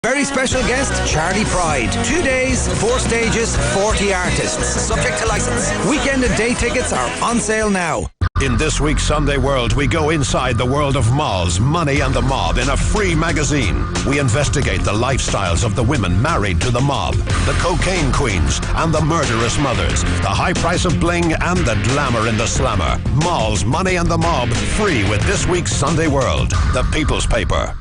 Very special guest, Charlie Pride. 2 days, 4 stages, 40 artists. Subject to license. Weekend and day tickets are on sale now. In this week's Sunday World, we go inside the world of malls, money and the mob in a free magazine. We investigate the lifestyles of the women married to the mob, the cocaine queens and the murderous mothers, the high price of bling and the glamour in the slammer. Malls, money and the mob, free with this week's Sunday World, the People's Paper.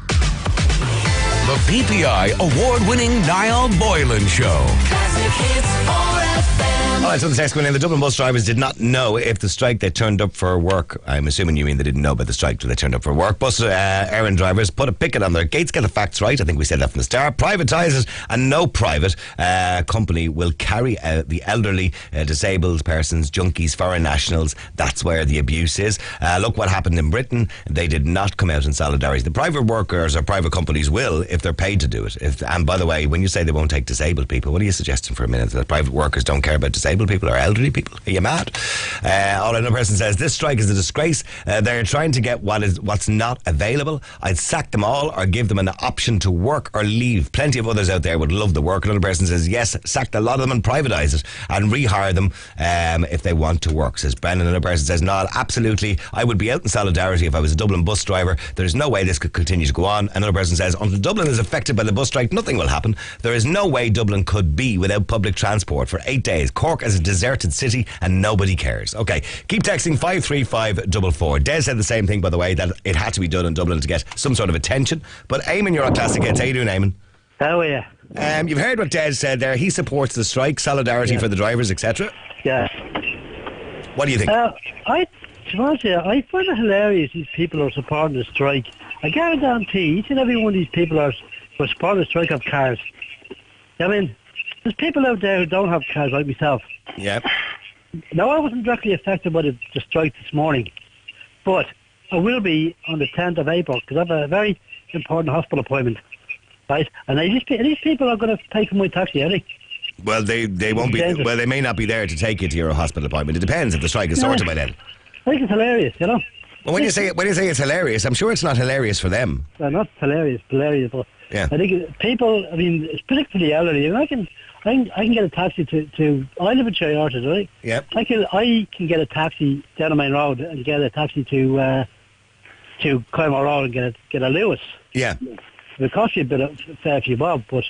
The PPI award-winning Niall Boylan Show. Classic hits FM. All right, so the text coming in. The Dublin bus drivers did not know if the strike they turned up for work. I'm assuming you mean they didn't know about the strike till they turned up for work. Bus Eireann drivers put a picket on their gates, get the facts right. I think we said that from the start. Privatise it, and no private company will carry out the elderly, disabled persons, junkies, foreign nationals. That's where the abuse is. Look what happened in Britain. They did not come out in solidarity. The private workers or private companies will if they're paid to do it. And by the way, when you say they won't take disabled people, what are you suggesting for a minute? That private workers don't care about disabled people or elderly people? Are you mad? All another person says, this strike is a disgrace. They're trying to get what's not available. I'd sack them all or give them an option to work or leave. Plenty of others out there would love the work. Another person says, yes, sack a lot of them and privatise it and rehire them if they want to work, says Brendan. Another person says, no, absolutely, I would be out in solidarity if I was a Dublin bus driver. There's no way this could continue to go on. Another person says, until Dublin is affected by the bus strike, nothing will happen. There is no way Dublin could be without public transport for 8 days. Cork is a deserted city and nobody cares. Okay, keep texting 53544. Des said the same thing, by the way, that it had to be done in Dublin to get some sort of attention. But Eamon, you're on Classic Hits. How you doing, Eamon? How are you? You've heard what Des said there. He supports the strike, solidarity for the drivers, etc. Yeah. What do you think? I find it hilarious these people are supporting the strike. I guarantee each and every one of these people are supporting the strike of cars. I mean, there's people out there who don't have cars like myself. Yeah. Now, I wasn't directly affected by the strike this morning, but I will be on the 10th of April because I have a very important hospital appointment, right? And these people are going to pay for my taxi, are they? Well, they won't be. Well, they may not be there to take you to your hospital appointment. It depends if the strike is sorted by then. I think it's hilarious, you know. Well, when you say it's hilarious, I'm sure it's not hilarious for them. Well, not hilarious, but yeah. I think people. I mean, it's particularly elderly. I can get a taxi to. I live in Cherry Orchard, right? Yeah. I can get a taxi down the main road and get a taxi to Clymore Road and get a Lewis. Yeah. It costs you a fair few bob, but.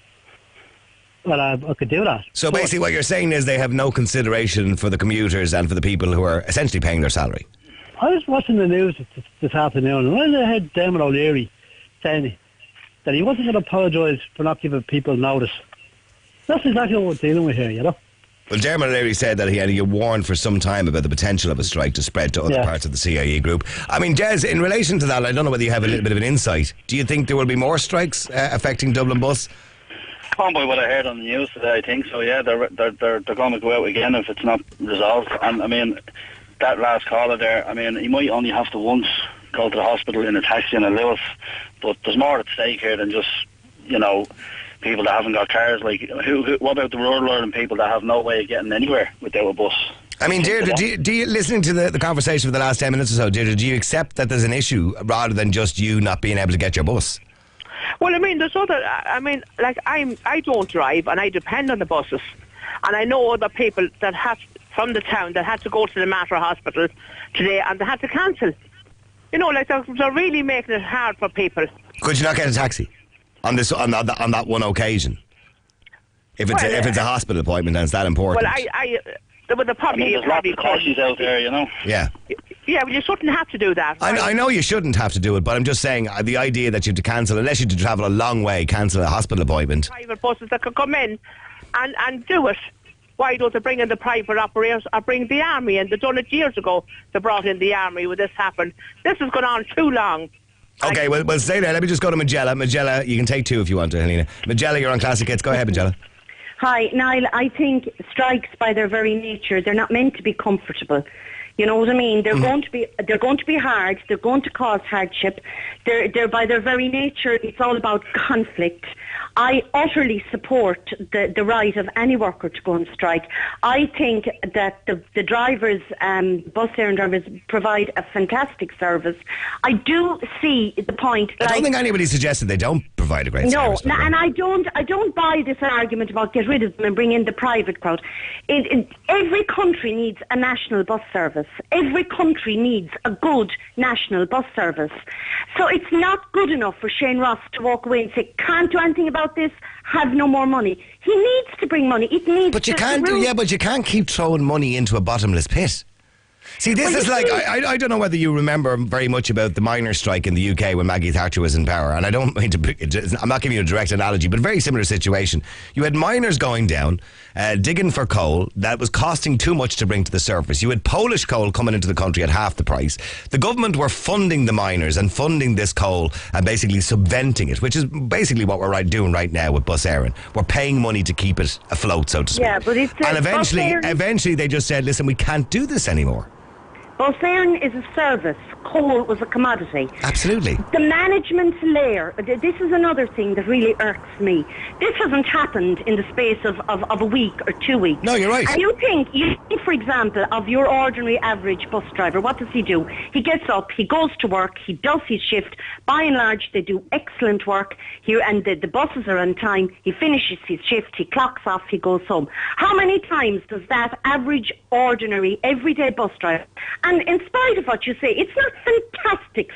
Well, I could do that. So basically what you're saying is they have no consideration for the commuters and for the people who are essentially paying their salary. I was watching the news this afternoon and I heard Dermot O'Leary saying that he wasn't going to apologise for not giving people notice. That's exactly what we're dealing with here, you know. Well, Dermot O'Leary said that he had warned for some time about the potential of a strike to spread to other parts of the CIE group. I mean, Des, in relation to that, I don't know whether you have a little bit of an insight. Do you think there will be more strikes affecting Dublin Bus? Gone by what I heard on the news today, I think so. Yeah, they're going to go out again if it's not resolved. And I mean, that last caller there, I mean, he might only have to once go to the hospital in a taxi and a Lewis, but there's more at stake here than just, you know, people that haven't got cars. Like, what about the rural and people that have no way of getting anywhere without a bus? I mean, Deirdre, do you listening to the conversation for the last 10 minutes or so, Deirdre, do you accept that there's an issue rather than just you not being able to get your bus? Well, I mean, there's other. I mean, like I don't drive, and I depend on the buses, and I know other people that from the town that had to go to the Mater Hospital today, and they had to cancel. You know, like they're really making it hard for people. Could you not get a taxi on that one occasion? If it's a hospital appointment and it's that important. Well, the problem there's lots of taxis out there, you know. Yeah. Yeah, well, you shouldn't have to do that. Right? I know you shouldn't have to do it, but I'm just saying the idea that you have to cancel, unless you have to travel a long way, cancel a hospital appointment. Private buses that could come in and do it. Why don't they bring in the private operators or bring the army in? They've done it years ago. They brought in the army when this happened. This has gone on too long. Okay, well, stay there. Let me just go to Magella. Magella, you can take two if you want to, Helena. Magella, you're on Classic Hits. Go ahead, Magella. Hi, Niall. I think strikes, by their very nature, they're not meant to be comfortable. You know what I mean? They're going to be hard. They're going to cause hardship. They're by their very nature, it's all about conflict. I utterly support the right of any worker to go on strike. I think that the drivers, bus lane drivers, provide a fantastic service. I do see the point. I don't think anybody suggested they don't provide a great service. No, and I don't buy this argument about get rid of them and bring in the private crowd. Every country needs a national bus service. Every country needs a good national bus service. So it's not good enough for Shane Ross to walk away and say, can't do anything about this, have no more money. He needs to bring money. It needs but you can't keep throwing money into a bottomless pit. See, this is like, I don't know whether you remember very much about the miners' strike in the UK when Maggie Thatcher was in power, and I don't mean to, I'm not giving you a direct analogy, but a very similar situation. You had miners going down, digging for coal that was costing too much to bring to the surface. You had Polish coal coming into the country at half the price. The government were funding the miners and funding this coal and basically subventing it, which is basically what we're doing right now with Bus Eireann. We're paying money to keep it afloat, so to speak. Yeah, but it's and eventually they just said, listen, we can't do this anymore. Bus Eireann is a service. Coal was a commodity. Absolutely. The management layer, this is another thing that really irks me. This hasn't happened in the space of a week or 2 weeks. No, you're right. And you think, for example, of your ordinary average bus driver, what does he do? He gets up, he goes to work, he does his shift. By and large, they do excellent work here, and the buses are on time. He finishes his shift, he clocks off, he goes home. How many times does that average, ordinary, everyday bus driver, and in spite of what you say, it's not fantastic,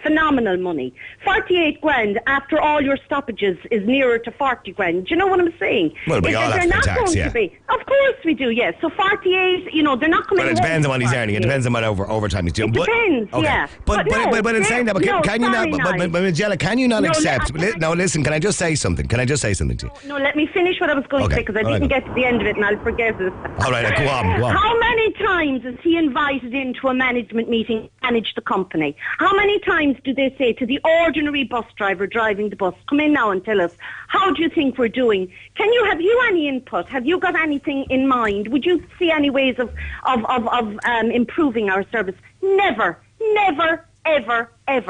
phenomenal money. 48 grand after all your stoppages is nearer to 40 grand. Do you know what I'm saying? Well, we all have to pay tax, yeah. Of course we do, yes. So 48, they're not coming. Well, it depends on what he's earning. It depends on what overtime he's doing. It depends, okay. yeah. But in saying that, can you not? But Magella, can you not accept? No, listen. Can I just say something? Can I just say something to you? No, let me finish what I was going to say because I didn't get to the end of it and I'll forget it. All right, go on. How many times is he invited into a management meeting, manage the company? How many times do they say to the ordinary bus driver driving the bus, come in now and tell us, how do you think we're doing? Have you any input? Have you got anything in mind? Would you see any ways of improving our service? Never, ever.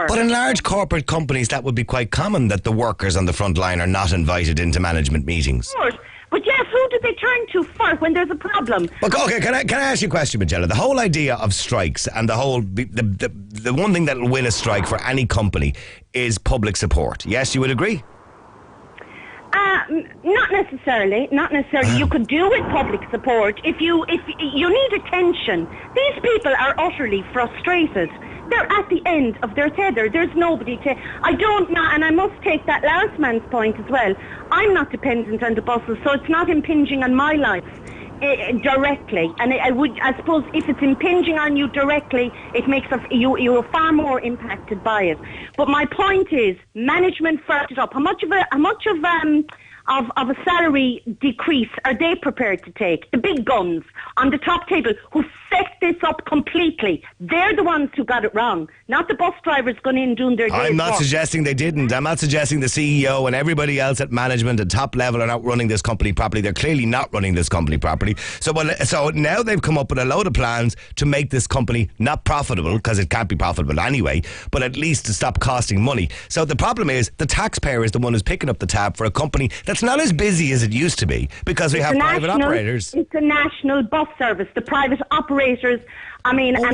But in large corporate companies, that would be quite common that the workers on the front line are not invited into management meetings. Of course. But yes, who do they turn to first when there's a problem? Okay, can I ask you a question, Magella? The whole idea of strikes and the whole the one thing that will win a strike for any company is public support. Yes, you would agree? Not necessarily. You could do with public support if you need attention. These people are utterly frustrated. They're at the end of their tether. There's nobody to... I don't know, and I must take that last man's point as well. I'm not dependent on the buses, so it's not impinging on my life directly. And I suppose if it's impinging on you directly, it makes you're far more impacted by it. But my point is, management first it up. How much of a salary decrease are they prepared to take? The big guns on the top table who set this up completely. They're the ones who got it wrong, not the bus drivers going in doing their day's I'm not work. suggesting they didn't. I'm not suggesting the CEO and everybody else at management at top level are not running this company properly. They're clearly not running this company properly. So now they've come up with a load of plans to make this company not profitable, because it can't be profitable anyway, but at least to stop costing money. So the problem is the taxpayer is the one who's picking up the tab for a company that's not as busy as it used to be because we have private operators. It's a national bus service. The private operators, I mean... But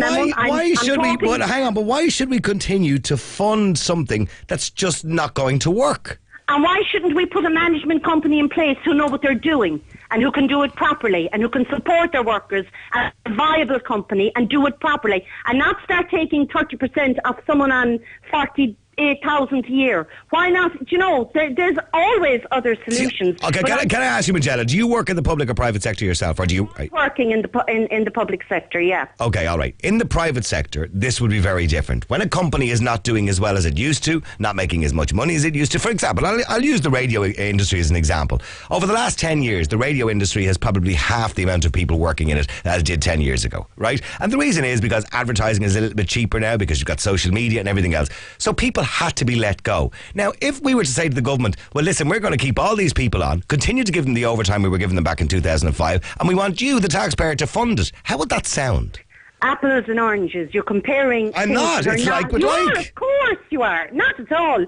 why should we continue to fund something that's just not going to work? And why shouldn't we put a management company in place who know what they're doing and who can do it properly and who can support their workers, a viable company, and do it properly, and not start taking 30% off someone on 48,000 a year? Why not? Do you know, there's always other solutions. Okay, can I ask you, Magella, do you work in the public or private sector yourself, or do you... Working in the public sector, yeah. Okay, all right. In the private sector, this would be very different. When a company is not doing as well as it used to, not making as much money as it used to, for example, I'll use the radio industry as an example. Over the last 10 years, the radio industry has probably half the amount of people working in it as it did 10 years ago, right? And the reason is because advertising is a little bit cheaper now because you've got social media and everything else. So people had to be let go. Now, if we were to say to the government, well, listen, we're going to keep all these people on, continue to give them the overtime we were giving them back in 2005, and we want you, the taxpayer, to fund it. How would that sound? Apples and oranges. You're comparing... I'm not. It's like with like. Of course you are. Not at all.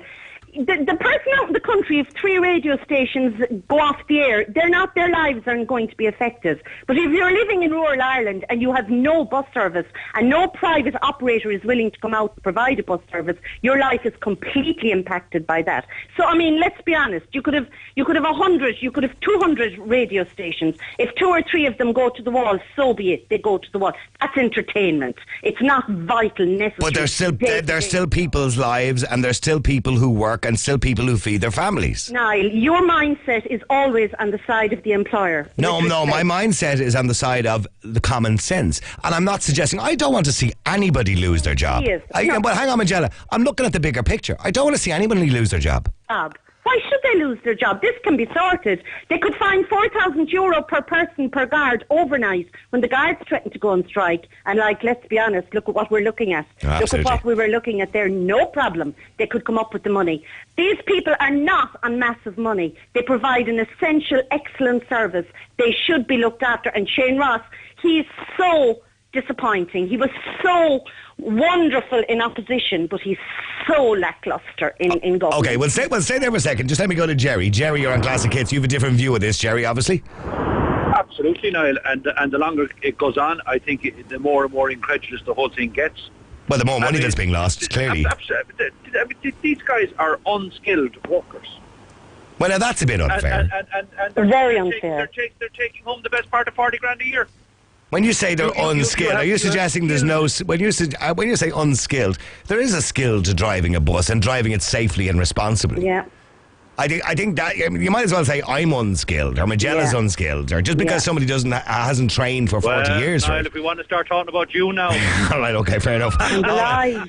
the person out in the country, if 3 radio stations go off the air, their lives aren't going to be affected. But if you're living in rural Ireland and you have no bus service and no private operator is willing to come out and provide a bus service, your life is completely impacted by that. So, I mean, let's be honest. You could have 100, you could have 200 radio stations. If 2 or 3 of them go to the wall, so be it. They go to the wall. That's entertainment. It's not vital, necessary. But there's still people's lives, and there's still people who work, and still people who feed their families. Niall, your mindset is always on the side of the employer. No, my mindset is on the side of the common sense. And I'm not suggesting, I don't want to see anybody lose their job. Yes. But hang on, Magella, I'm looking at the bigger picture. I don't want to see anybody lose their job. Why should they lose their job? This can be sorted. They could find €4,000 per person per guard overnight when the guards threaten to go on strike. And let's be honest, look at what we're looking at. Absolutely. Look at what we were looking at there. No problem. They could come up with the money. These people are not on massive money. They provide an essential, excellent service. They should be looked after. And Shane Ross, he's so disappointing. He was so wonderful in opposition, but he's so lacklustre in government. Okay, well stay there for a second. Just let me go to Jerry. Jerry, you're on Classic Hits. You have a different view of this, Jerry, obviously. Absolutely, Niall. And the longer it goes on, I think the more and more incredulous the whole thing gets. Well, the more money that's being lost, clearly. These guys are unskilled workers. Well, now that's a bit unfair. And very unfair. They're taking home the best part of 40 grand a year. When you say they're unskilled, are you suggesting there's no... When you say unskilled, there is a skill to driving a bus and driving it safely and responsibly. Yeah. I think that you might as well say I'm unskilled or Magella's unskilled, or just because somebody hasn't trained for 40 years. Niall, if we want to start talking about you now. All right, okay, fair enough.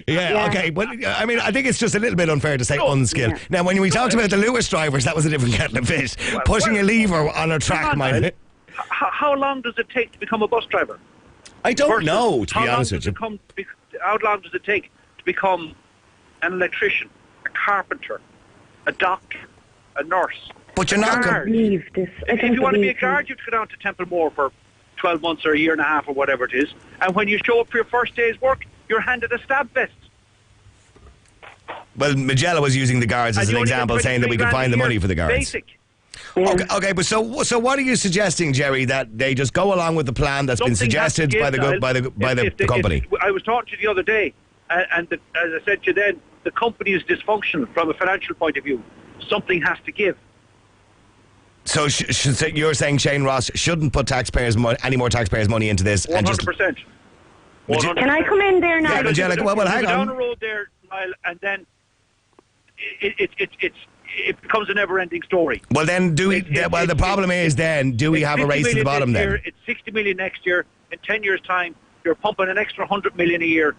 Yeah, okay, but I mean, I think it's just a little bit unfair to say unskilled. Yeah. Now, when we talked about the Lewis drivers, that was a different kettle of fish. Pushing a lever on a track might... How long does it take to become a bus driver? I don't know, to be honest with you. How long does it take to become an electrician, a carpenter, a doctor, a nurse? But you're not going to believe this. If you want to be a guard, you have to go down to Templemore for 12 months or a year and a half or whatever it is. And when you show up for your first day's work, you're handed a stab vest. Well, Magella was using the guards as an example, saying that we could find the money for the guards. Basic. Yeah. Okay, but so what are you suggesting, Jerry? That they just go along with the plan that's been suggested by the company? I was talking to you the other day, and as I said to you then, the company is dysfunctional from a financial point of view. Something has to give. So you're saying Shane Ross shouldn't put any more taxpayers' money into this? 100%. Can I come in there now? Yeah, Magella, well, hang on. Down the road there, Niall, and then it becomes a never-ending story. Well, then, the problem is then, do we have a race to the bottom then? It's 60 million next year. In 10 years' time, you're pumping an extra 100 million a year,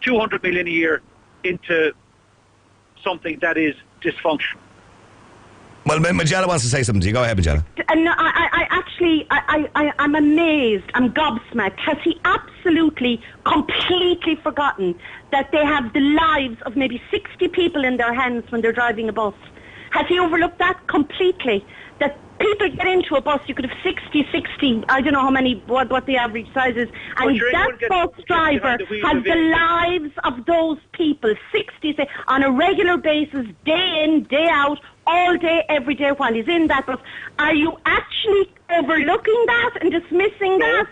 200 million a year into something that is dysfunctional. Well, Magella wants to say something to you. Go ahead, Magella. No, I'm amazed. I'm gobsmacked. Has he absolutely, completely forgotten that they have the lives of maybe 60 people in their hands when they're driving a bus? Has he overlooked that completely? That people get into a bus, you could have 60, I don't know how many, what the average size is, and that bus driver has the lives of those people, 60, on a regular basis, day in, day out, all day, every day while he's in that bus. Are you actually overlooking that and dismissing that?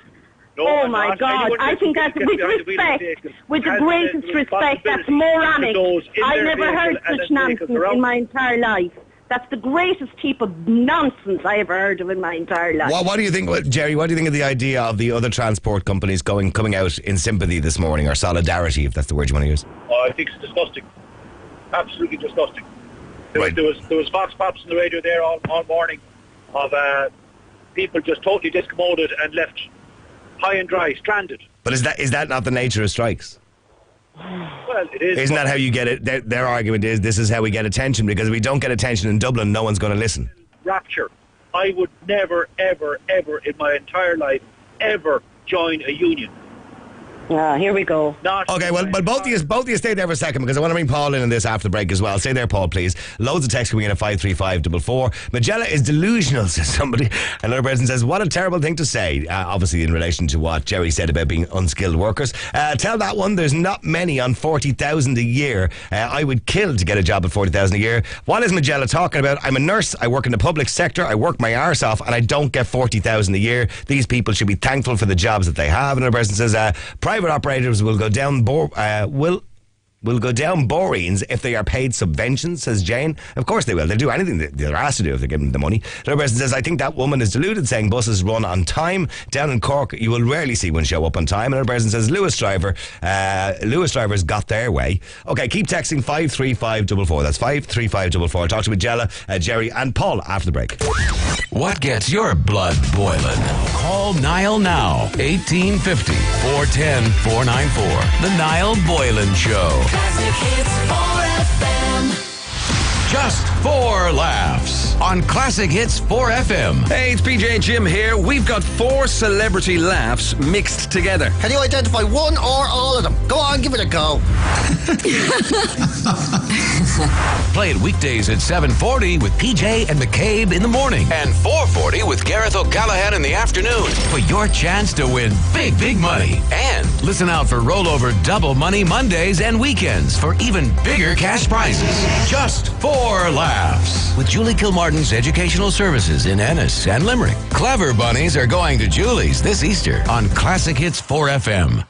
No, oh my God, I think that's with the greatest respect, that's moronic. I never heard such nonsense in my entire life. That's the greatest heap of nonsense I ever heard of in my entire life. What do you think, Jerry, what do you think of the idea of the other transport companies coming out in sympathy this morning, or solidarity, if that's the word you want to use? Oh, I think it's disgusting. Absolutely disgusting. There was vox pops on the radio there all morning of people just totally discommoded and left high and dry, stranded. But is that not the nature of strikes? Well, it is. Isn't that how you get it? Their argument is this is how we get attention, because if we don't get attention in Dublin, no one's going to listen. Rapture. I would never, ever, ever in my entire life ever join a union. Here we go. Okay, well, both of you stay there for a second because I want to bring Paul in on this after the break as well. Stay there, Paul, please. Loads of text coming in at 53544. Magella is delusional, says somebody. Another person says, what a terrible thing to say. Obviously, in relation to what Jerry said about being unskilled workers. Tell that one, there's not many on 40,000 a year. I would kill to get a job at 40,000 a year. What is Magella talking about? I'm a nurse. I work in the public sector. I work my arse off, and I don't get 40,000 a year. These people should be thankful for the jobs that they have. Another person says, private operators will go down will go down borings if they are paid subventions, says Jane. Of course they will. They'll do anything they're asked to do if they give them the money. Another person says, I think that woman is deluded, saying buses run on time. Down in Cork, you will rarely see one show up on time. Another person says, Lewis drivers got their way. Okay, keep texting 53544. That's 53544. Talk to Magella, Jerry and Paul after the break. What gets your blood boiling? Call Niall now. 1850 410 494. The Niall Boylan Show. Classic Hits 4FM. Just for laughs on Classic Hits 4FM. Hey, it's PJ and Jim here. We've got 4 celebrity laughs mixed together. Can you identify one or all of them? Go on, give it a go. Play it weekdays at 7:40 with PJ and McCabe in the morning and 4:40 with Gareth O'Callaghan in the afternoon for your chance to win big, big money. And listen out for rollover double money Mondays and weekends for even bigger cash prizes. Just for laughs with Julie Kilmartin's Educational Services in Ennis and Limerick. Clever bunnies are going to Julie's this Easter on Classic Hits 4FM.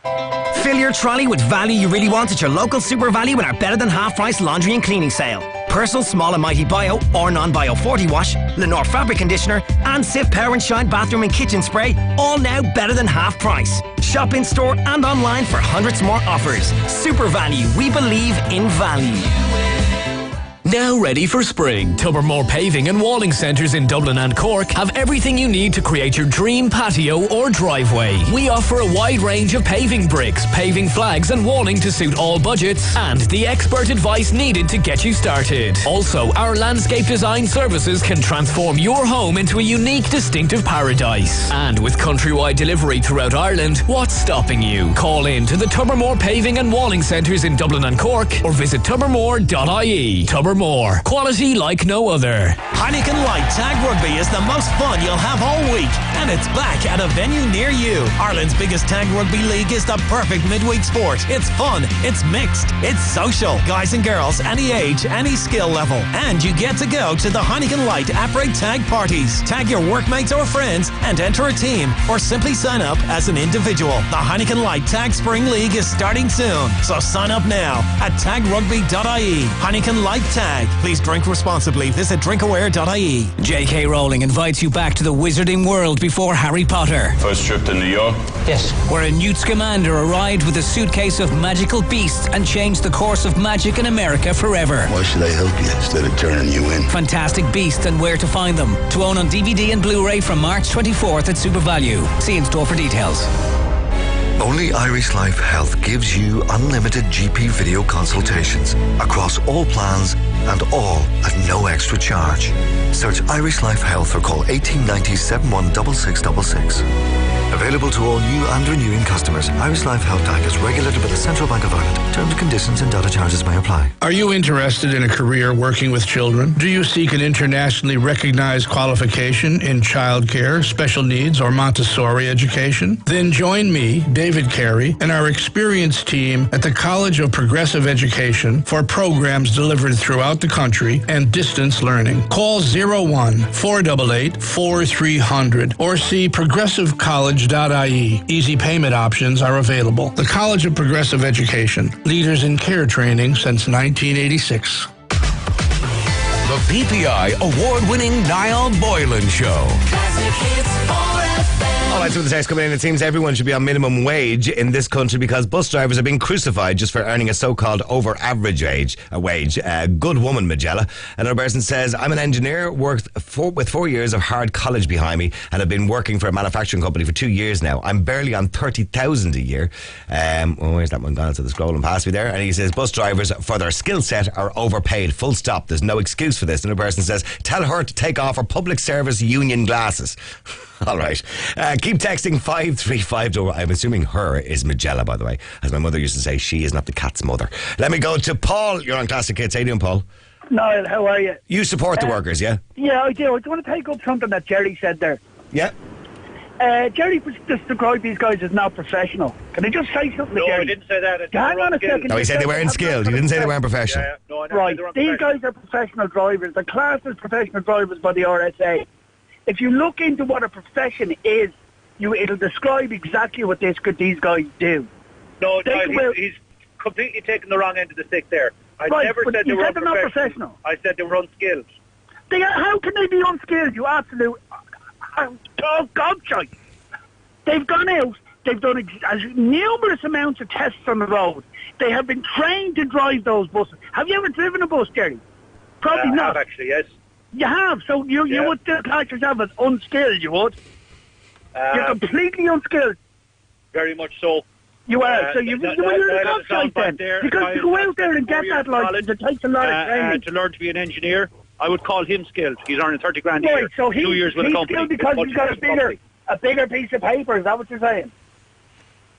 Fill your trolley with value you really want at your local Super Value in our better than half price laundry and cleaning sale. Personal, Small and Mighty Bio or Non-Bio 40 Wash, Lenore Fabric Conditioner and Sif Power and Shine Bathroom and Kitchen Spray, all now better than half price. Shop in store and online for hundreds more offers. Super Value, we believe in value. Now ready for spring, Tobermore Paving and Walling Centres in Dublin and Cork have everything you need to create your dream patio or driveway. We offer a wide range of paving bricks, paving flags and walling to suit all budgets and the expert advice needed to get you started. Also, our landscape design services can transform your home into a unique, distinctive paradise. And with countrywide delivery throughout Ireland, what's stopping you? Call in to the Tobermore Paving and Walling Centres in Dublin and Cork or visit tobermore.ie. More. Quality like no other. Heineken Light Tag Rugby is the most fun you'll have all week, and it's back at a venue near you. Ireland's biggest tag rugby league is the perfect midweek sport. It's fun, it's mixed, it's social. Guys and girls, any age, any skill level. And you get to go to the Heineken Light Après Tag parties. Tag your workmates or friends and enter a team, or simply sign up as an individual. The Heineken Light Tag Spring League is starting soon, so sign up now at tagrugby.ie. Heineken Light Tag. Please drink responsibly. Visit drinkaware.ie. J.K. Rowling invites you back to the wizarding world before Harry Potter. First trip to New York? Yes. Where a Newt Scamander arrived with a suitcase of magical beasts and changed the course of magic in America forever. Why should I help you instead of turning you in? Fantastic beasts and where to find them. To own on DVD and Blu-ray from March 24th at Super Value. See in store for details. Only Irish Life Health gives you unlimited GP video consultations across all plans and all at no extra charge. Search Irish Life Health or call 1890 716666. Available to all new and renewing customers. Irish Life Health Act is regulated by the Central Bank of Ireland. Terms, conditions and data charges may apply. Are you interested in a career working with children? Do you seek an internationally recognized qualification in childcare, special needs, or Montessori education? Then join me, David Carey, and our experienced team at the College of Progressive Education for programs delivered throughout the country and distance learning. Call 01-488-4300 or see progressivecollege.ie. Easy payment options are available. The College of Progressive Education, leaders in care training since 1986. The PPI award-winning Niall Boylan Show. Classic Hits 4FM. All right, so the text coming in, it seems everyone should be on minimum wage in this country because bus drivers are being crucified just for earning a so-called over-average wage. Good woman, Magella. Another person says, I'm an engineer, worked with 4 years of hard college behind me and have been working for a manufacturing company for 2 years now. I'm barely on 30,000 a year. Where's that one gone? So they're scrolling past me there. And he says, bus drivers, for their skill set, are overpaid. Full stop. There's no excuse for this. Another person says, tell her to take off her public service union glasses. works. All right. Keep texting 535. I'm assuming her is Magella, by the way. As my mother used to say, she is not the cat's mother. Let me go to Paul. You're on Classic Hits. How you doing, Paul? Niall, how are you? You support the workers, yeah? Yeah, I do. I want to take up something that Jerry said there. Yeah. Jerry just described these guys as not professional. Can I just say something to Jerry? No, he didn't say that. Hang on a second. No, he said they weren't skilled. He didn't say they weren't professional. Yeah, no, right. These guys are professional drivers. They're classed as professional drivers by the RSA. If you look into what a profession is, it'll describe exactly what these guys do. No, he's completely taken the wrong end of the stick there. I never said they were unprofessional. I said they were unskilled. How can they be unskilled, you absolute... Oh, gobshite. They've gone out, they've done numerous amounts of tests on the road. They have been trained to drive those buses. Have you ever driven a bus, Jerry? Probably not. I have, actually, yes. You have, so you would still class yourself as unskilled, you would? You're completely unskilled. Very much so. You are, so you're a gobshite then. Because to go out there and get that license, it takes a lot of training. To learn to be an engineer, I would call him skilled. He's earning 30 grand a year. year. So 2 years with a company. He's skilled because he's got a bigger piece of paper. Is that what you're saying?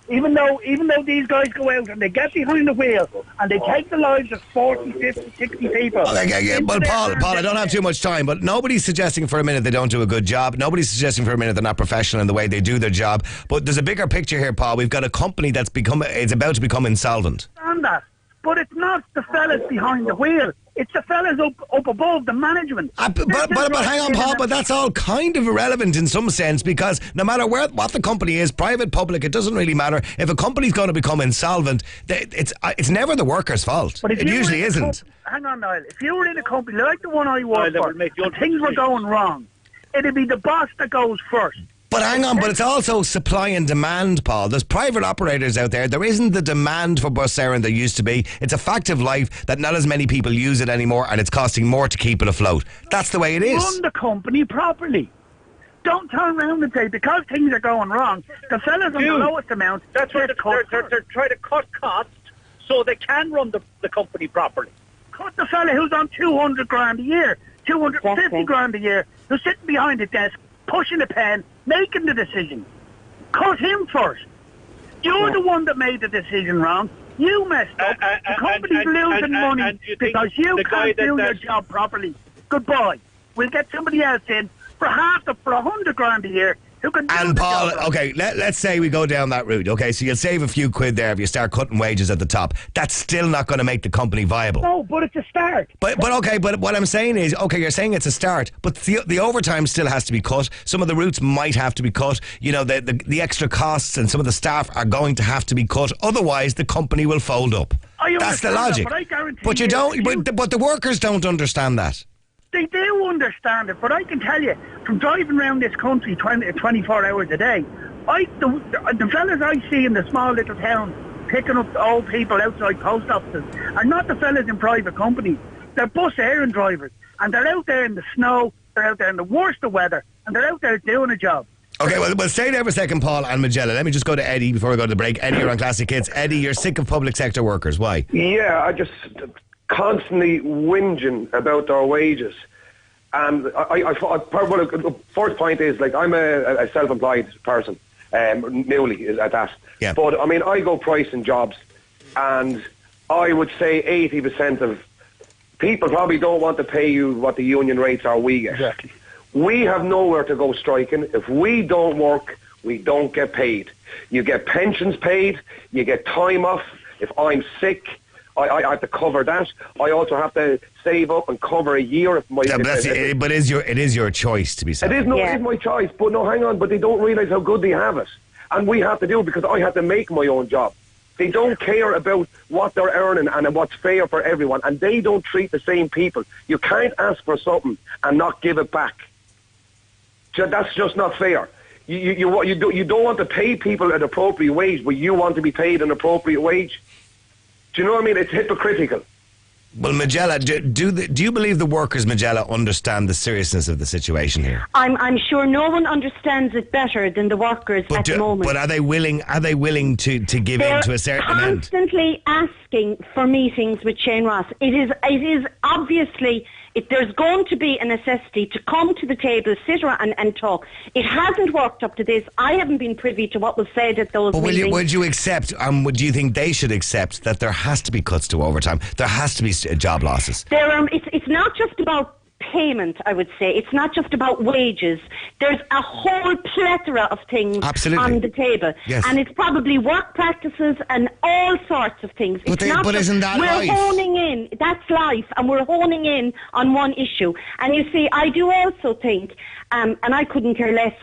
Even though these guys go out and they get behind the wheel and they take the lives of 40, 50, 60 people. Well, Paul, I don't have too much time, but nobody's suggesting for a minute they don't do a good job. Nobody's suggesting for a minute they're not professional in the way they do their job. But there's a bigger picture here, Paul. We've got a company it's about to become insolvent. I understand that, but it's not the fellas behind the wheel. It's the fellas up above, the management. But hang on, Paul, but that's all kind of irrelevant in some sense, because no matter what the company is, private, public, it doesn't really matter. If a company's going to become insolvent, it's never the worker's fault. It usually isn't. Hang on, Niall. If you were in a company like the one I work for, and things were going wrong, it'd be the boss that goes first. But hang on, but it's also supply and demand, Paul. There's private operators out there. There isn't the demand for bus sharing there used to be. It's a fact of life that not as many people use it anymore, and it's costing more to keep it afloat. That's the way it is. Run the company properly. Don't turn around and say, because things are going wrong, the fellas on the lowest amount... That's why they're trying to cut costs so they can run the company properly. Cut the fella who's on 200 grand a year, 250 grand a year, who's sitting behind the desk, pushing a pen, making the decision. Cut him first. You're the one that made the decision wrong. You messed up. The company's losing money because you can't do your job properly. Goodbye. We'll get somebody else in for 100 grand a year who can do and the Paul, job. okay, let's say we go down that route. Okay, so you'll save a few quid there if you start cutting wages at the top. That's still not going to make the company viable. No, but it's a start. But what I'm saying is, okay, you're saying it's a start, but the overtime still has to be cut. Some of the routes might have to be cut. You know, the extra costs and some of the staff are going to have to be cut. Otherwise, the company will fold up. That's the logic. But I guarantee but you don't. But the workers don't understand that. They do understand it, but I can tell you, from driving around this country 24 hours a day, the fellas I see in the small little towns picking up old people outside post offices are not the fellas in private companies. They're bus errand drivers, and they're out there in the snow, they're out there in the worst of weather, and they're out there doing a job. Okay, well, stay there for a second, Paul and Magella. Let me just go to Eddie before we go to the break. Eddie, you're on Classic Hits. Eddie, you're sick of public sector workers. Why? Yeah, I just... constantly whinging about their wages. And the first point is, like, I'm a self-employed person, newly at that. Yeah. But, I mean, I go pricing jobs, and I would say 80% of people probably don't want to pay you what the union rates are we get. Exactly. We have nowhere to go striking. If we don't work, we don't get paid. You get pensions paid, you get time off. If I'm sick, I have to cover that. I also have to save up and cover a year. But it is your choice to be self. It is my choice. But no, hang on. But they don't realise how good they have it, and we have to do it because I have to make my own job. They don't care about what they're earning and what's fair for everyone, and they don't treat the same people. You can't ask for something and not give it back. That's just not fair. You don't want to pay people an appropriate wage, but you want to be paid an appropriate wage. Do you know what I mean? It's hypocritical. Well, Magella, do you believe the workers, Magella, understand the seriousness of the situation here? I'm sure no one understands it better than the workers at the moment. But are they willing to give in to a certain end? They're constantly asking for meetings with Shane Ross. It is obviously if there's going to be a necessity to come to the table, sit around and talk. It hasn't worked up to this. I haven't been privy to what was said at those meetings. Would you accept, do you think they should accept that there has to be cuts to overtime? There has to be job losses? It's not just about payment, I would say. It's not just about wages. There's a whole plethora of things on the table. Yes. And it's probably work practices and all sorts of things. But isn't that life? We're honing in. That's life. And we're honing in on one issue. And you see, I do also think, and I couldn't care less,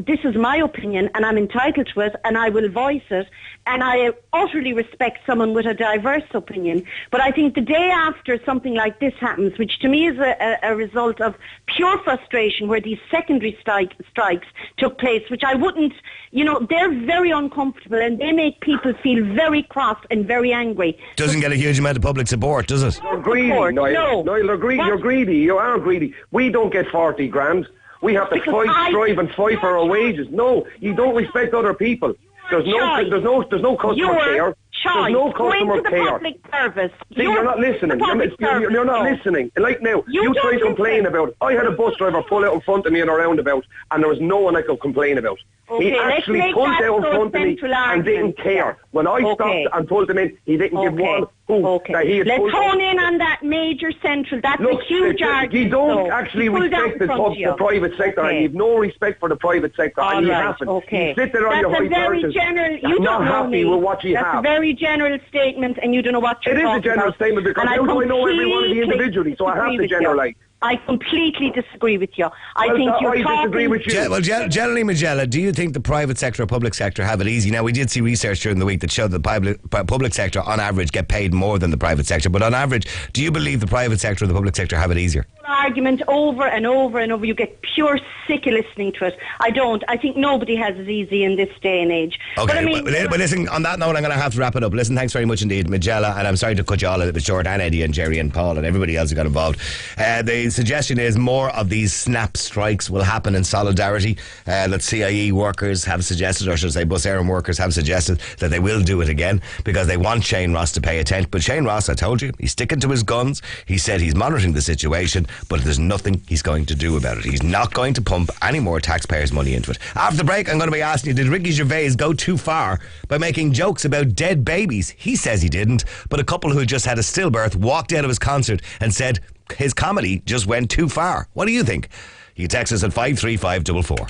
this is my opinion and I'm entitled to it and I will voice it. And I utterly respect someone with a diverse opinion. But I think the day after something like this happens, which to me is a result of pure frustration, where these secondary strikes took place, which I wouldn't, they're very uncomfortable and they make people feel very cross and very angry. Doesn't get a huge amount of public support, does it? You're greedy, Niall. Niall, you're greedy. You are greedy. We don't get 40 grand. We have to strive and fight for our wages. No, you don't respect other people. There's no customer care. There's no customer care. Public service. See, you're not listening. You're not listening. Like now, you try to complain about it. I had a bus driver pull out in front of me in a roundabout, and there was no one I could complain about. Okay, he actually pulled out in front of me and didn't care. When I stopped and pulled him in, he didn't give one hoot that he had Let's pulled hone in on that major central. That's a huge argument. You don't actually respect the private sector, and you have no respect for the private sector, and you haven't. You sit there on your high horses. You're not happy with what you have. That's a very general statement, and you don't know what you're talking about. It is a general statement, because how do I know every one of you individually, so I have to generalise. I completely disagree with you. I think you're talking... disagree with you. Generally, Magella, do you think the private sector or public sector have it easy? Now, we did see research during the week that showed that the public sector, on average, get paid more than the private sector. But on average, do you believe the private sector or the public sector have it easier? Argument over and over and over. You get pure sick of listening to it. I don't. I think nobody has it easy in this day and age. Okay, but listen, on that note, I'm going to have to wrap it up. Listen, thanks very much indeed, Magella, and I'm sorry to cut you all a little bit short, and Eddie and Jerry and Paul and everybody else who got involved. The suggestion is more of these snap strikes will happen in solidarity. That CIE workers have suggested, or should I say Bus Éireann workers have suggested, that they will do it again because they want Shane Ross to pay attention. But Shane Ross, I told you, he's sticking to his guns. He said he's monitoring the situation, but there's nothing he's going to do about it. He's not going to pump any more taxpayers' money into it. After the break, I'm going to be asking you, did Ricky Gervais go too far by making jokes about dead babies? He says he didn't, but a couple who just had a stillbirth walked out of his concert and said his comedy just went too far. What do you think? You text us at 53544.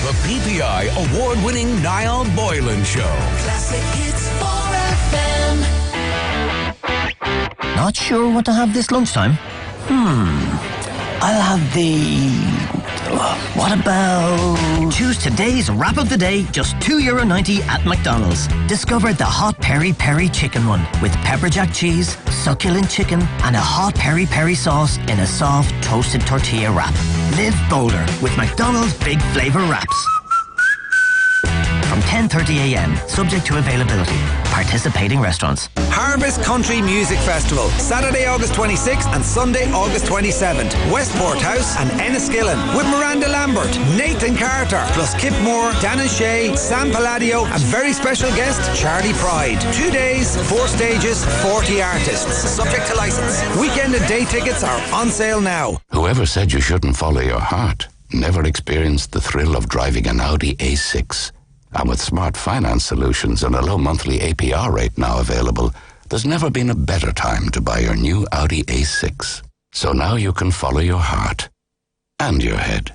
The PPI award-winning Niall Boylan Show. Classic hits 4FM. Not sure what to have this lunchtime? I'll have what about... Choose today's wrap of the day, just €2.90 at McDonald's. Discover the hot peri peri chicken one with pepper jack cheese, succulent chicken and a hot peri peri sauce in a soft toasted tortilla wrap. Live bolder with McDonald's Big Flavour Wraps. From 10:30am, subject to availability. Participating restaurants. Harvest Country Music Festival, Saturday, August 26th and Sunday, August 27th. Westport House and Enniskillen with Miranda Lambert, Nathan Carter, plus Kip Moore, Dan and Shay, Sam Palladio and very special guest Charlie Pride. 2 days, 4 stages, 40 artists. Subject to licence. Weekend and day tickets are on sale now. Whoever said you shouldn't follow your heart never experienced the thrill of driving an Audi A6. And with smart finance solutions and a low monthly APR rate now available, there's never been a better time to buy your new Audi A6. So now you can follow your heart. And your head.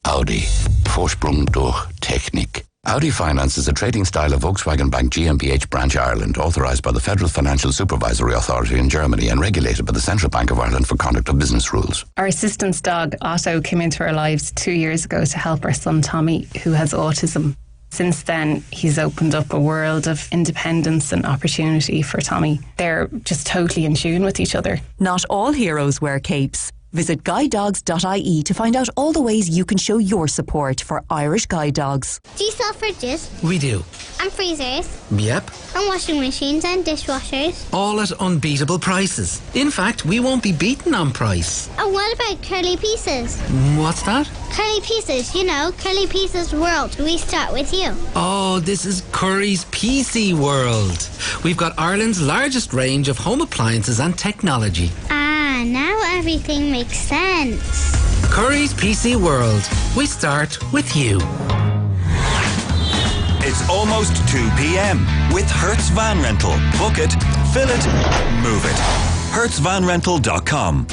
Audi. Vorsprung durch Technik. Audi Finance is a trading style of Volkswagen Bank GmbH Branch Ireland, authorised by the Federal Financial Supervisory Authority in Germany and regulated by the Central Bank of Ireland for conduct of business rules. Our assistance dog, Otto, came into our lives 2 years ago to help our son Tommy, who has autism. Since then, he's opened up a world of independence and opportunity for Tommy. They're just totally in tune with each other. Not all heroes wear capes. Visit guidedogs.ie to find out all the ways you can show your support for Irish guide dogs. Do you sell fridges? We do. And freezers? Yep. And washing machines and dishwashers? All at unbeatable prices. In fact, we won't be beaten on price. And what about curly pieces? What's that? Curly pieces, you know, Curly Pieces World. We start with you. Oh, this is Curry's PC World. We've got Ireland's largest range of home appliances and technology. Ah, now everything makes sense. Curry's PC World. We start with you. It's almost 2 p.m. with Hertz Van Rental. Book it, fill it, move it. HertzVanRental.com.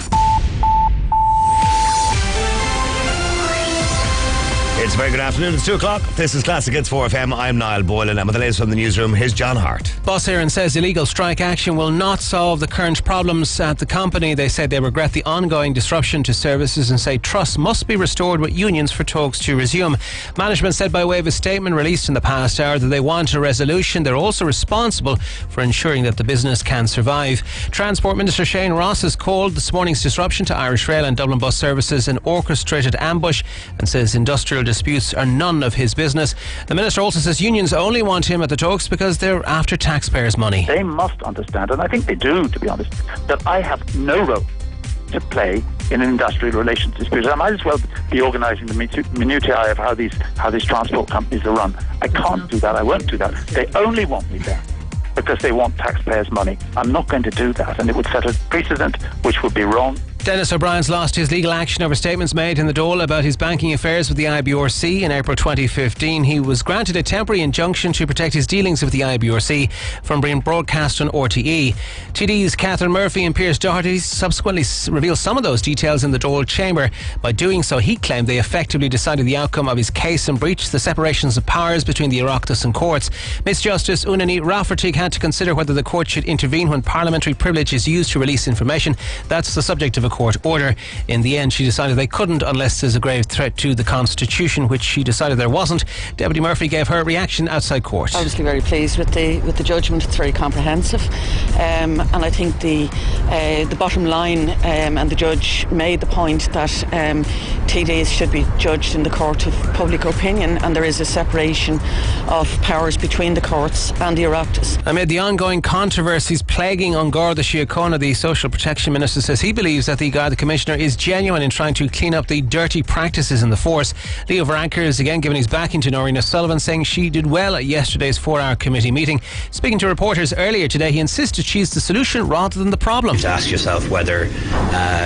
It's a very good afternoon. It's 2 o'clock. This is Classic Hits 4FM. I'm Niall Boylan, and with the latest from the newsroom, here's John Hart. Boss Eireann says illegal strike action will not solve the current problems at the company. They say they regret the ongoing disruption to services and say trust must be restored with unions for talks to resume. Management said by way of a statement released in the past hour that they want a resolution. They're also responsible for ensuring that the business can survive. Transport Minister Shane Ross has called this morning's disruption to Irish Rail and Dublin bus services an orchestrated ambush and says industrial disputes are none of his business. The Minister also says unions only want him at the talks because they're after taxpayers' money. They must understand, and I think they do, to be honest, that I have no role to play in an industrial relations dispute. I might as well be organising the minutiae of how these transport companies are run. I can't do that. I won't do that. They only want me there because they want taxpayers' money. I'm not going to do that, and it would set a precedent which would be wrong. Dennis O'Brien's lost his legal action over statements made in the Dáil about his banking affairs with the IBRC in April 2015. He was granted a temporary injunction to protect his dealings with the IBRC from being broadcast on RTE. TDs Catherine Murphy and Pearse Doherty subsequently revealed some of those details in the Dáil chamber. By doing so, he claimed they effectively decided the outcome of his case and breached the separations of powers between the Oireachtas and courts. Miss Justice Unani Rafferty had to consider whether the court should intervene when parliamentary privilege is used to release information. That's the subject of a court order. In the end, she decided they couldn't unless there's a grave threat to the Constitution, which she decided there wasn't. Deputy Murphy gave her reaction outside court. Obviously very pleased with the judgment. It's very comprehensive, and I think the bottom line, and the judge made the point that TDs should be judged in the court of public opinion, and there is a separation of powers between the courts and the Oireachtas. Amid the ongoing controversies plaguing An Garda Síochána, the Social Protection Minister says he believes that the Garda Commissioner is genuine in trying to clean up the dirty practices in the force. Leo Varadkar has again given his backing to Noreen O'Sullivan, saying she did well at yesterday's 4-hour committee meeting. Speaking to reporters earlier today, he insisted she's the solution rather than the problem. To ask yourself whether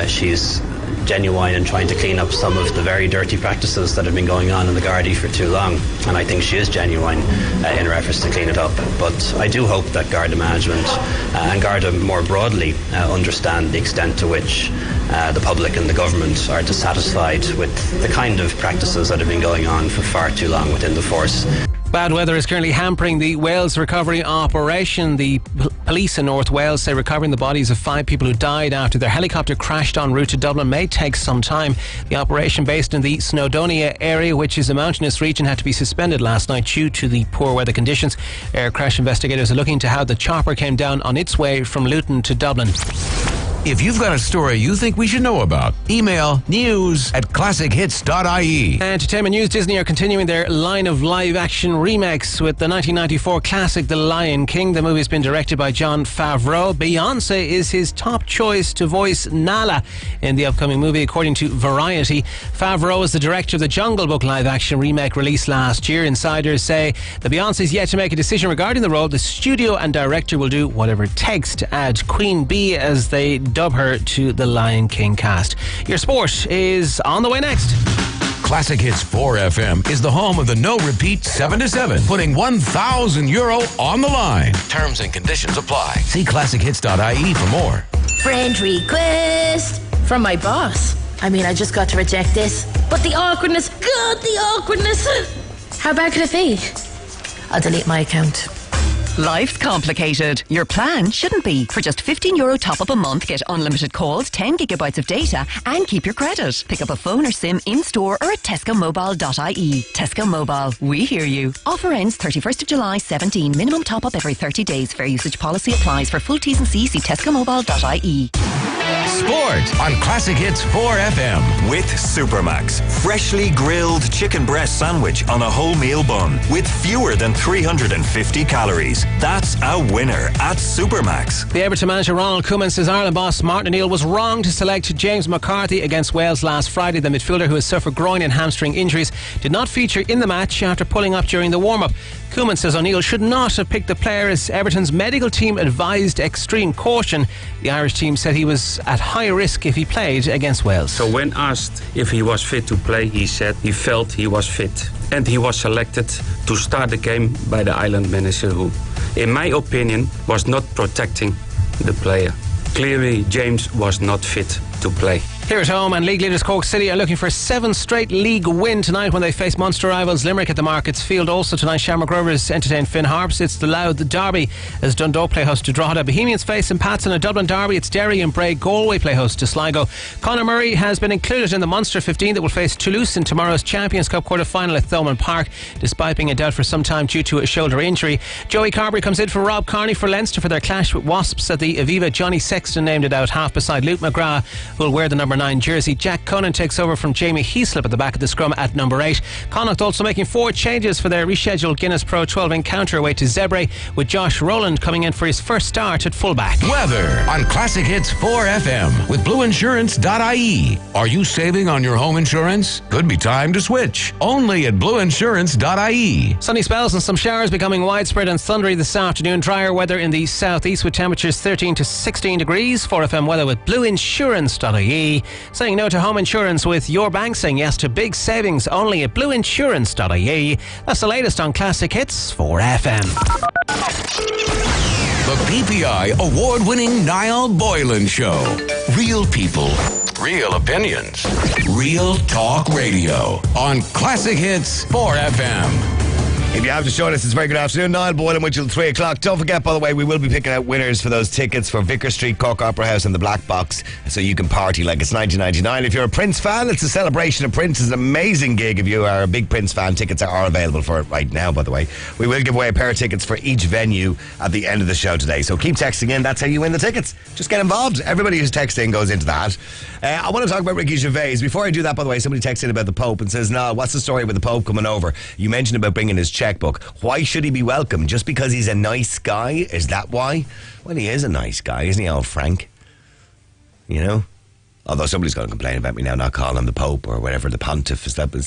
she's genuine in trying to clean up some of the very dirty practices that have been going on in the Gardaí for too long, and I think she is genuine in her efforts to clean it up. But I do hope that Garda management and Garda more broadly understand the extent to which the public and the government are dissatisfied with the kind of practices that have been going on for far too long within the force. Bad weather is currently hampering the Wales recovery operation. The police in North Wales say recovering the bodies of 5 people who died after their helicopter crashed en route to Dublin may take some time. The operation, based in the Snowdonia area, which is a mountainous region, had to be suspended last night due to the poor weather conditions. Air crash investigators are looking into how the chopper came down on its way from Luton to Dublin. If you've got a story you think we should know about, email news@classichits.ie. Entertainment news: Disney are continuing their line of live-action remakes with the 1994 classic The Lion King. The movie's been directed by Jon Favreau. Beyoncé is his top choice to voice Nala in the upcoming movie, according to Variety. Favreau is the director of the Jungle Book live-action remake released last year. Insiders say that Beyoncé's yet to make a decision regarding the role. The studio and director will do whatever it takes to add Queen Bee, as they dub her, to the Lion King cast. Your sport is on the way next. Classic Hits 4FM is the home of the no repeat 7 to 7, putting €1,000 on the line. Terms and conditions apply. See classichits.ie for more. Friend request from my boss. I mean, I just got to reject this, but the awkwardness, God, the awkwardness. How bad could it be? I'll delete my account. Life's complicated. Your plan shouldn't be. For just €15 top up a month, get unlimited calls, 10 gigabytes of data, and keep your credit. Pick up a phone or SIM in-store or at tescomobile.ie. Tesco Mobile, we hear you. Offer ends 31st of July 17. Minimum top up every 30 days. Fair usage policy applies. For full T's and C's, see tescomobile.ie. Sport on Classic Hits 4FM. With Supermax. Freshly grilled chicken breast sandwich on a wholemeal bun with fewer than 350 calories. That's a winner at Supermax. The Everton manager Ronald Koeman says Ireland boss Martin O'Neill was wrong to select James McCarthy against Wales last Friday. The midfielder, who has suffered groin and hamstring injuries, did not feature in the match after pulling up during the warm-up. Koeman says O'Neill should not have picked the player as Everton's medical team advised extreme caution. The Irish team said he was at high risk if he played against Wales. So when asked if he was fit to play, he said he felt he was fit. And he was selected to start the game by the Ireland manager who, in my opinion, was not protecting the player. Clearly, James was not fit to play. Here at home, and league leaders Cork City are looking for a 7th straight league win tonight when they face Munster rivals Limerick at the Markets Field. Also tonight, Shamrock Rovers entertain Finn Harps. It's the Louth Derby as Dundalk play host to Drogheda. Bohemians face St Pat's in a Dublin Derby. It's Derry and Bray. Galway play host to Sligo. Conor Murray has been included in the Munster 15 that will face Toulouse in tomorrow's Champions Cup quarter-final at Thomond Park, despite being in doubt for some time due to a shoulder injury. Joey Carberry comes in for Rob Carney for Leinster for their clash with Wasps at the Aviva. Johnny Sexton named it out half beside Luke McGrath, who will wear the number 9 jersey. Jack Conan takes over from Jamie Heaslip at the back of the scrum at number 8. Connacht also making 4 changes for their rescheduled Guinness Pro 12 encounter away to Zebre, with Josh Rowland coming in for his first start at fullback. Weather on Classic Hits 4 FM with blueinsurance.ie. Are you saving on your home insurance? Could be time to switch. Only at blueinsurance.ie. Sunny spells and some showers becoming widespread and thundery this afternoon. Drier weather in the southeast with temperatures 13 to 16 degrees. 4FM weather with blueinsurance.ie. Saying no to home insurance with your bank, saying yes to big savings only at blueinsurance.ie. That's the latest on Classic Hits 4FM. The PPI award-winning Niall Boylan Show. Real people, real opinions, real talk radio on Classic Hits 4FM. If you have to join us, it's a very good afternoon. Niall Boylan with you till 3 o'clock. Don't forget, by the way, we will be picking out winners for those tickets for Vicar Street, Cork Opera House and the Black Box, so you can party like it's 1999. If you're a Prince fan, it's a celebration of Prince. It's an amazing gig. If you are a big Prince fan, tickets are available for it right now, by the way. We will give away a pair of tickets for each venue at the end of the show today. So keep texting in. That's how you win the tickets. Just get involved. Everybody who's texting goes into that. I want to talk about Ricky Gervais. Before I do that, by the way, somebody texted in about the Pope and says, "Niall, what's the story with the Pope coming over? You mentioned about bringing his checkbook. Why should he be welcome? Just because he's a nice guy? Is that why?" Well, he is a nice guy, isn't he, old Frank? You know? Although somebody's going to complain about me now not calling him the Pope or whatever, the Pontiff.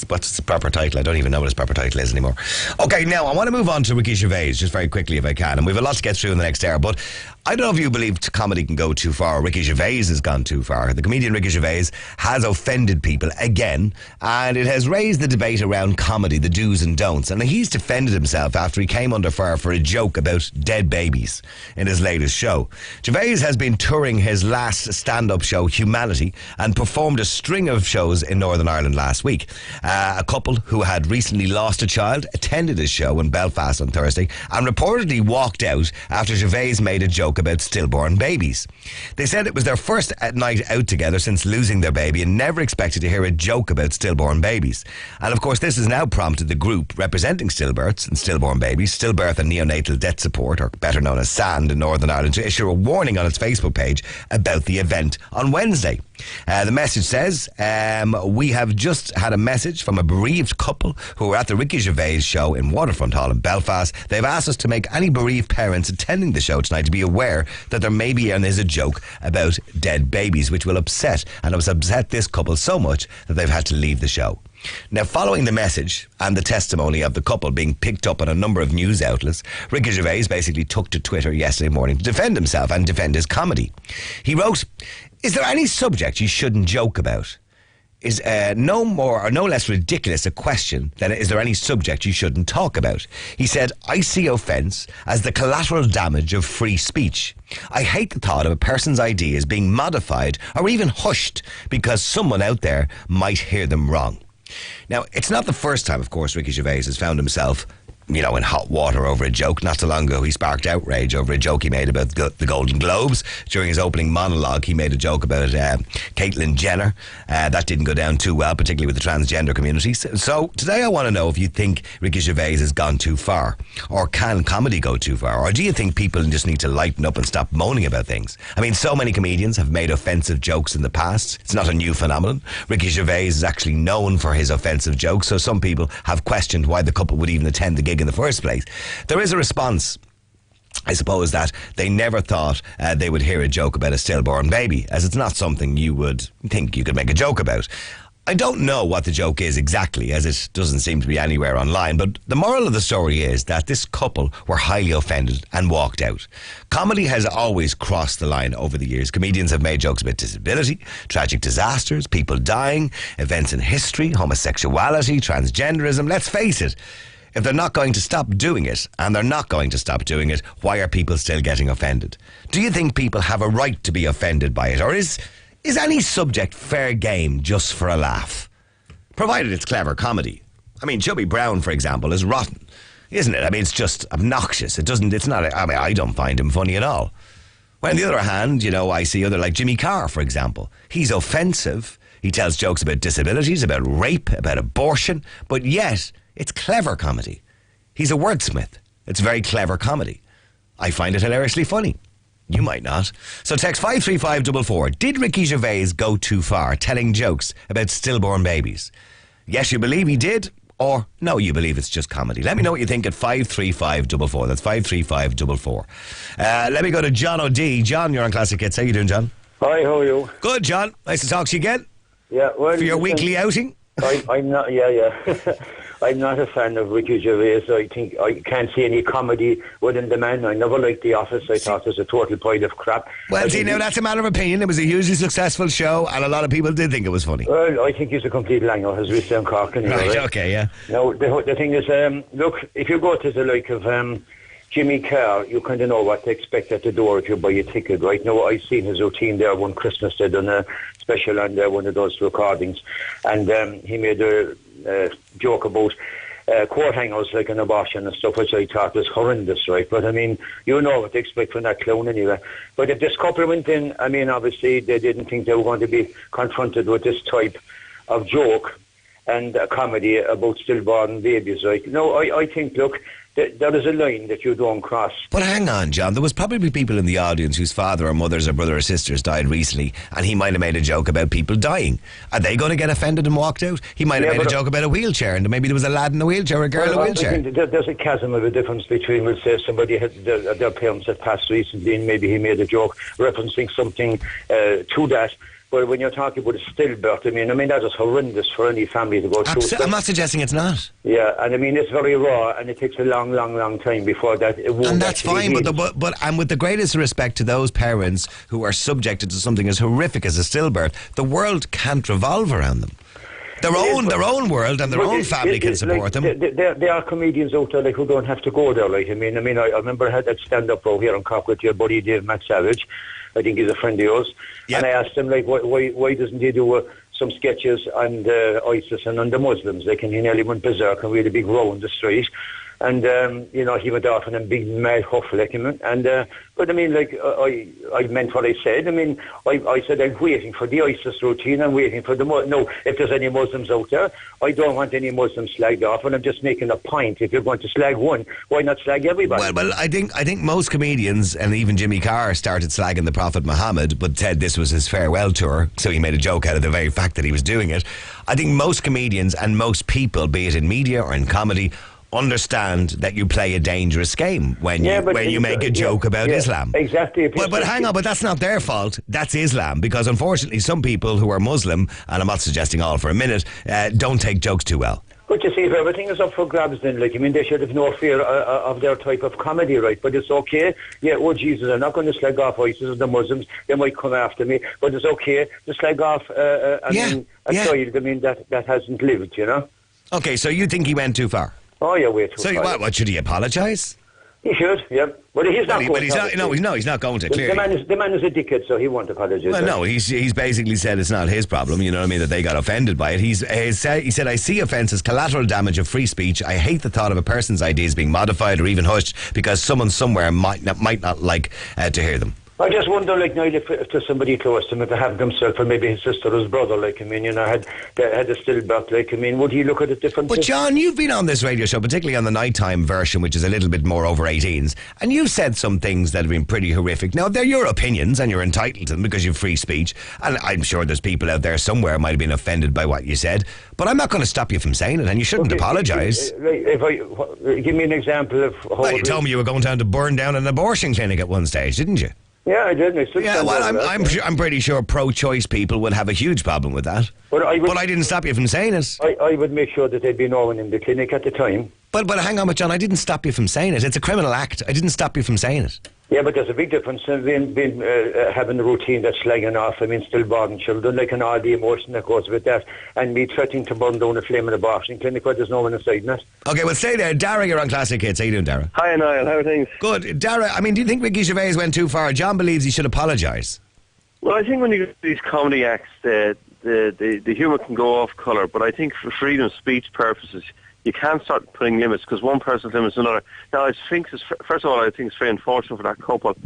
What's his proper title? I don't even know what his proper title is anymore. Okay, now I want to move on to Ricky Gervais just very quickly if I can. And we have a lot to get through in the next hour, but I don't know if you believe comedy can go too far. Ricky Gervais has gone too far. The comedian Ricky Gervais has offended people again, and it has raised the debate around comedy, the do's and don'ts. And he's defended himself after he came under fire for a joke about dead babies in his latest show. Gervais has been touring his last stand-up show, Humanity, and performed a string of shows in Northern Ireland last week. A couple who had recently lost a child attended his show in Belfast on Thursday and reportedly walked out after Gervais made a joke about stillborn babies. They said it was their first night out together since losing their baby and never expected to hear a joke about stillborn babies. And of course, this has now prompted the group representing stillbirths and stillborn babies, Stillbirth and Neonatal Death Support, or better known as SAND in Northern Ireland, to issue a warning on its Facebook page about the event on Wednesday. The message says, we have just had a message from a bereaved couple who were at the Ricky Gervais show in Waterfront Hall in Belfast. They've asked us to make any bereaved parents attending the show tonight to be aware that there may be and is a joke about dead babies, which will upset, and it was upset this couple so much that they've had to leave the show. Now, following the message and the testimony of the couple being picked up on a number of news outlets, Ricky Gervais basically took to Twitter yesterday morning to defend himself and defend his comedy. He wrote, "Is there any subject you shouldn't joke about? Is no more or no less ridiculous a question than is there any subject you shouldn't talk about?" He said, "I see offence as the collateral damage of free speech. I hate the thought of a person's ideas being modified or even hushed because someone out there might hear them wrong." Now, it's not the first time, of course, Ricky Gervais has found himself, in hot water over a joke. Not so long ago, he sparked outrage over a joke he made about the Golden Globes. During his opening monologue, he made a joke about Caitlyn Jenner. That didn't go down too well, particularly with the transgender community. So today I want to know if you think Ricky Gervais has gone too far, or can comedy go too far, or do you think people just need to lighten up and stop moaning about things? I mean, so many comedians have made offensive jokes in the past. It's not a new phenomenon. Ricky Gervais is actually known for his offensive jokes, so some people have questioned why the couple would even attend the gig in the first place. There is a response, I suppose, that they never thought they would hear a joke about a stillborn baby, as it's not something you would think you could make a joke about. I don't know what the joke is exactly, as it doesn't seem to be anywhere online, but the moral of the story is that this couple were highly offended and walked out. Comedy has always crossed the line over the years. Comedians have made jokes about disability, tragic disasters, people dying, events in history, homosexuality, transgenderism. Let's face it, if they're not going to stop doing it, and they're not going to stop doing it, why are people still getting offended? Do you think people have a right to be offended by it, or is any subject fair game just for a laugh? Provided it's clever comedy. I mean, Chubby Brown, for example, is rotten, isn't it? I mean, it's just obnoxious. I don't find him funny at all. Well, on the other hand, I see other like Jimmy Carr, for example. He's offensive. He tells jokes about disabilities, about rape, about abortion, but yet it's clever comedy. He's a wordsmith. It's very clever comedy. I find it hilariously funny. You might not. So text 53544. Did Ricky Gervais go too far telling jokes about stillborn babies? Yes, you believe he did, or no, you believe it's just comedy. Let me know what you think at 53544. That's 53544. Let me go to John O'D. John, you're on Classic Hits. How you doing, John? Hi, how are you? Good, John. Nice to talk to you again. Yeah, well, for your weekly outing? I'm not, yeah. I'm not a fan of Ricky Gervais. I think I can't see any comedy within the man. I never liked The Office. I thought it was a total pile of crap. Well, see, now that's a matter of opinion. It was a hugely successful show, and a lot of people did think it was funny. Well, I think he's a complete langer, as we say in Cork. Anyway, right, okay, yeah. Now, the thing is, look, if you go to the like of Jimmy Carr, you kind of know what to expect at the door if you buy a ticket, right? Now, I've seen his routine there one Christmas. They done a special on one of those recordings, and he made a joke about coat hangers like an abortion and stuff, which I thought was horrendous, right? But I mean, you know what to expect from that clown anyway. But if this couple went in, I mean, obviously they didn't think they were going to be confronted with this type of joke and a comedy about stillborn babies, right? No, I think, look, there is a line that you don't cross. But hang on, John, there was probably people in the audience whose father or mothers or brother or sisters died recently, and he might have made a joke about people dying. Are they going to get offended and walked out? He might have made a joke about a wheelchair, and maybe there was a lad in a wheelchair or a girl in a wheelchair. I think there's a chasm of a difference between, we'll say, somebody had their parents had passed recently, and maybe he made a joke referencing something to that. But when you're talking about a stillbirth, I mean that is horrendous for any family to go through. I'm not suggesting it's not. Yeah, and I mean it's very raw, and it takes a long time before that. It won't. And that's fine, but and with the greatest respect to those parents who are subjected to something as horrific as a stillbirth, the world can't revolve around them. Their own world and their own family can support them. There are comedians out there who don't have to go there. I remember I had that stand-up row here in Cork with your buddy Dave Matt Savage. I think he's a friend of yours. Yep. And I asked him, why doesn't he do some sketches on ISIS and on the Muslims? He nearly went berserk and we had a big row in the street. And, he went off in a big mad huff, but I mean, I meant what I said. I mean, I said I'm waiting for the ISIS routine. I'm waiting for no, if there's any Muslims out there, I don't want any Muslims slagged off, and I'm just making a point. If you're going to slag one, why not slag everybody? Well, I think most comedians, and even Jimmy Carr, started slagging the Prophet Muhammad, but said this was his farewell tour, so he made a joke out of the very fact that he was doing it. I think most comedians and most people, be it in media or in comedy, understand that you play a dangerous game when you make a joke about Islam. Exactly. But hang on, but that's not their fault. That's Islam, because unfortunately some people who are Muslim, and I'm not suggesting all for a minute, don't take jokes too well. But you see, if everything is up for grabs then, they should have no fear of their type of comedy, right? But it's okay. Yeah, Jesus, I'm not going to slag off ISIS or the Muslims. They might come after me. But it's okay to slag off a child, that hasn't lived, Okay, so you think he went too far? Oh, yeah, way too far. So what, should he apologise? He should, yeah. But he's not going to. He's not going to, clearly. The man is a dickhead, so he won't apologise. Well, no, he's basically said it's not his problem, you know what I mean, that they got offended by it. He said, I see offence as collateral damage of free speech. I hate the thought of a person's ideas being modified or even hushed because someone somewhere might not like to hear them. I just wonder, Niall, if there's somebody close to him, if they have himself or maybe his sister or his brother, had a stillbirth, would he look at it differently? But John, you've been on this radio show, particularly on the nighttime version, which is a little bit more over 18s, and you've said some things that have been pretty horrific. Now, they're your opinions, and you're entitled to them because you've free speech, and I'm sure there's people out there somewhere might have been offended by what you said, but I'm not going to stop you from saying it, and you shouldn't apologise. Give me an example of how... Well, you told me you were going down to burn down an abortion clinic at one stage, didn't you? Yeah, I did. I'm pretty sure pro-choice people would have a huge problem with that. But I didn't stop you from saying it. I would make sure that there'd be no one in the clinic at the time. But hang on, John, I didn't stop you from saying it. It's a criminal act. I didn't stop you from saying it. Yeah, but there's a big difference in having a routine that's slagging off, stillborn children, like, and all the emotion that goes with that, and me threatening to burn down a flame in a abortion clinic where there's no one inside in it. Okay, well, stay there. Dara, you're on Classic Hits. How you doing, Dara? Hi, Niall. How are things? Good. Dara, I mean, do you think Ricky Gervais went too far? John believes he should apologise. Well, I think when you get these comedy acts, the humour can go off colour, but I think for freedom of speech purposes, you can't start putting limits because one person's limits another. Now, I think, first of all, I think it's very unfortunate for that couple,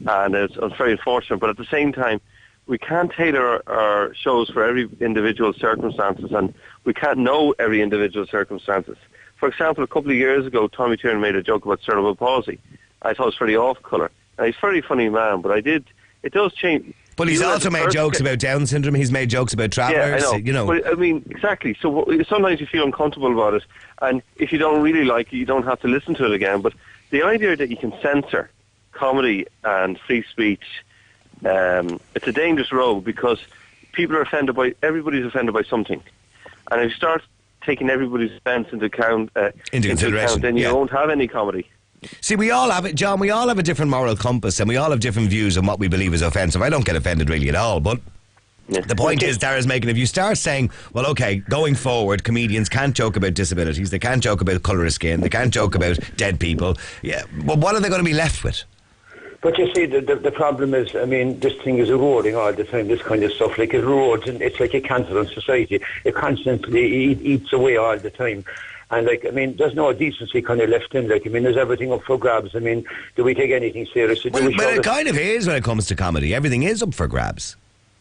and it's very unfortunate. But at the same time, we can't tailor our shows for every individual circumstances, and we can't know every individual circumstances. For example, a couple of years ago, Tommy Tiernan made a joke about cerebral palsy. I thought it was very off colour. And he's a very funny man, but it does change. But he's also made jokes about Down syndrome. He's made jokes about travellers. Yeah, I know. You know. But, I mean, exactly. So sometimes you feel uncomfortable about it, and if you don't really like it, you don't have to listen to it again. But the idea that you can censor comedy and free speech, it's a dangerous road because everybody's offended by something, and if you start taking everybody's offence into consideration, then you won't have any comedy. See, we all have it, John. We all have a different moral compass, and we all have different views on what we believe is offensive. I don't get offended really at all, but the point is, Dara's making, if you start saying, well, okay, going forward, comedians can't joke about disabilities, they can't joke about colour of skin, they can't joke about dead people. Yeah, well, what are they going to be left with? But you see, the problem is, I mean, this thing is eroding all the time, this kind of stuff. Like, it erodes, and it's like a cancer in society. It constantly eats away all the time. And, like, I mean, there's no decency kind of left in. Like, I mean, there's everything up for grabs. I mean, do we take anything seriously? Well, but it kind of is when it comes to comedy. Everything is up for grabs.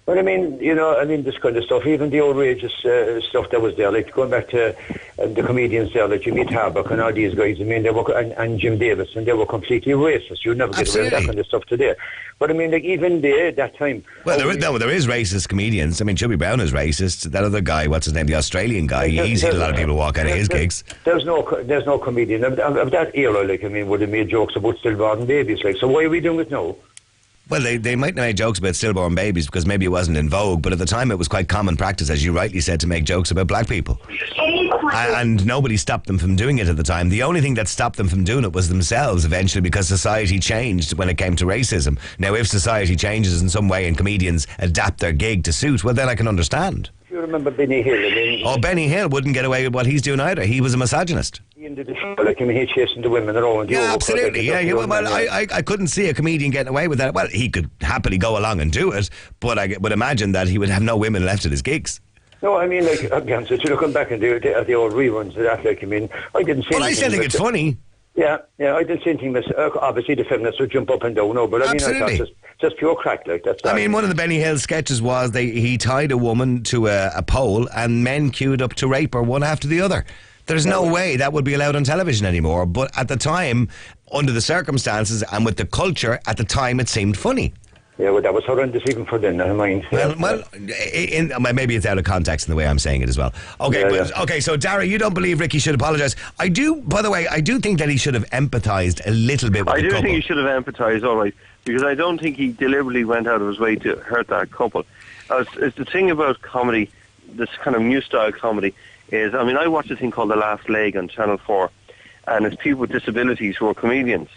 But I mean, this kind of stuff, even the outrageous stuff that was there, like going back to the comedians there, like Jimmy Tarbuck and all these guys, I mean, they were, and Jim Davis, and they were completely racist. You'd never get away with that kind of stuff today. But I mean, like, even there, that time... Well, there is racist comedians. I mean, Chubby Brown is racist. That other guy, what's his name, the Australian guy, he's seen a lot of people walk out of his gigs. There's no comedian of that era, like, I mean, would have made jokes about stillborn babies, like, so why are we doing it now? Well, they might have made jokes about stillborn babies because maybe it wasn't in vogue, but at the time it was quite common practice, as you rightly said, to make jokes about black people. And nobody stopped them from doing it at the time. The only thing that stopped them from doing it was themselves eventually, because society changed when it came to racism. Now, if society changes in some way and comedians adapt their gig to suit, well, then I can understand. You remember Benny Hill? Benny Hill wouldn't get away with what he's doing either. He was a misogynist. He ended the show, like, I mean, he chasing the women around. Yeah, absolutely. Yeah, well, I couldn't see a comedian getting away with that. Well, he could happily go along and do it, but I would imagine that he would have no women left at his gigs. No, I mean, like, again, so looking back at the old reruns of that, like, I mean, I didn't see anything. Well, I still think it's funny. Yeah, I didn't see anything. Obviously, the feminists would jump up and down, but I mean, I thought just pure crack, like that. I mean, one of the Benny Hill sketches was he tied a woman to a pole and men queued up to rape her one after the other. There's no way that would be allowed on television anymore, but at the time, under the circumstances and with the culture, at the time it seemed funny. Yeah, well, that was horrendous even for then, never mind. Well, maybe it's out of context in the way I'm saying it as well. Okay, okay, so Dara, you don't believe Ricky should apologise. I do, by the way, I do think that he should have empathised a little bit with the couple. I do think he should have empathised, all right, because I don't think he deliberately went out of his way to hurt that couple. It's the thing about comedy, this kind of new style comedy, is, I mean, I watched a thing called The Last Leg on Channel 4, and it's people with disabilities who are comedians.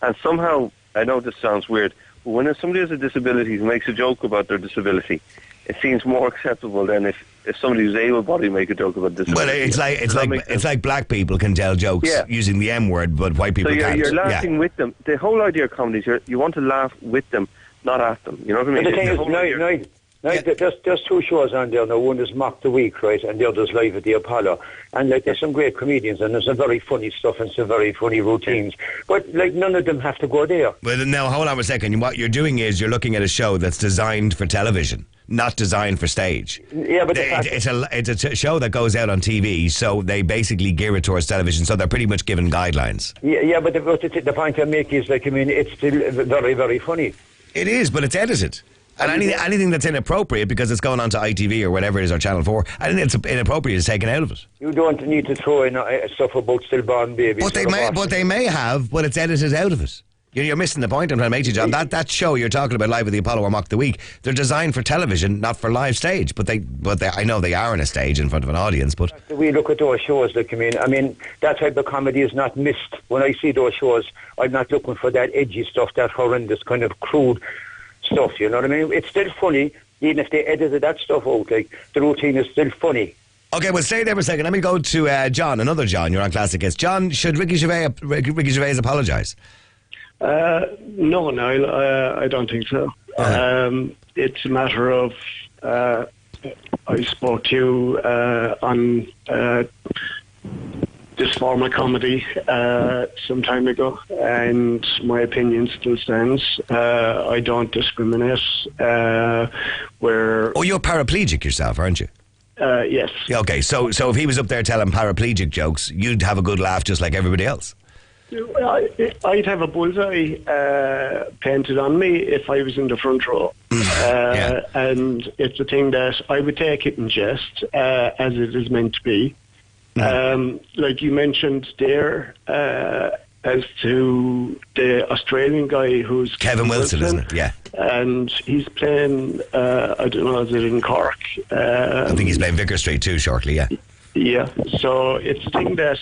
And somehow, I know this sounds weird, but when somebody has a disability who makes a joke about their disability, it seems more acceptable than if somebody who's able-bodied make a joke about disability. Well, it's like black people can tell jokes using the M word, but white people can't. So you're laughing with them. The whole idea of comedy is you want to laugh with them, not at them. You know what I mean? But the thing is, there's two shows on there now. One is Mock the Week, right, and the other's Live at the Apollo. And, like, there's some great comedians, and there's some very funny stuff and some very funny routines. But, like, none of them have to go there. Well, now, hold on a second. What you're doing is you're looking at a show that's designed for television, not designed for stage. Yeah, but it's a show that goes out on TV, so they basically gear it towards television, so they're pretty much given guidelines. Yeah, but the point I make is, like, I mean, it's still very, very funny. It is, but it's edited. And anything that's inappropriate, because it's going on to ITV or whatever it is, or Channel 4, anything that's inappropriate is taken out of it. You don't need to throw in stuff about stillborn babies. But they may have, but it's edited out of it. You're missing the point I'm trying to make to you, John. That show you're talking about, Live with the Apollo or Mock the Week, they're designed for television, not for live stage. But they I know they are on a stage in front of an audience. But we look at those shows, like, I mean, that type of comedy is not missed. When I see those shows, I'm not looking for that edgy stuff, that horrendous kind of crude stuff. You know what I mean? It's still funny, even if they edited that stuff out. Like, the routine is still funny. Okay, well, stay there for a second. Let me go to John, another John. You're on Classic Hits. John, should Ricky Gervais apologise? No, Niall, I don't think so. It's a matter of I spoke to you on this form of comedy some time ago, and my opinion still stands. I don't discriminate. Where you're paraplegic yourself, aren't you? Yes. Okay, so if he was up there telling paraplegic jokes, you'd have a good laugh just like everybody else. I'd have a bullseye painted on me if I was in the front row. And it's a thing that I would take it in jest, as it is meant to be. Like you mentioned there, as to the Australian guy who's Kevin Wilson, isn't it? Yeah. And he's playing, I don't know, is it in Cork? I think he's playing Vicar Street too shortly, yeah. Yeah, so it's a thing that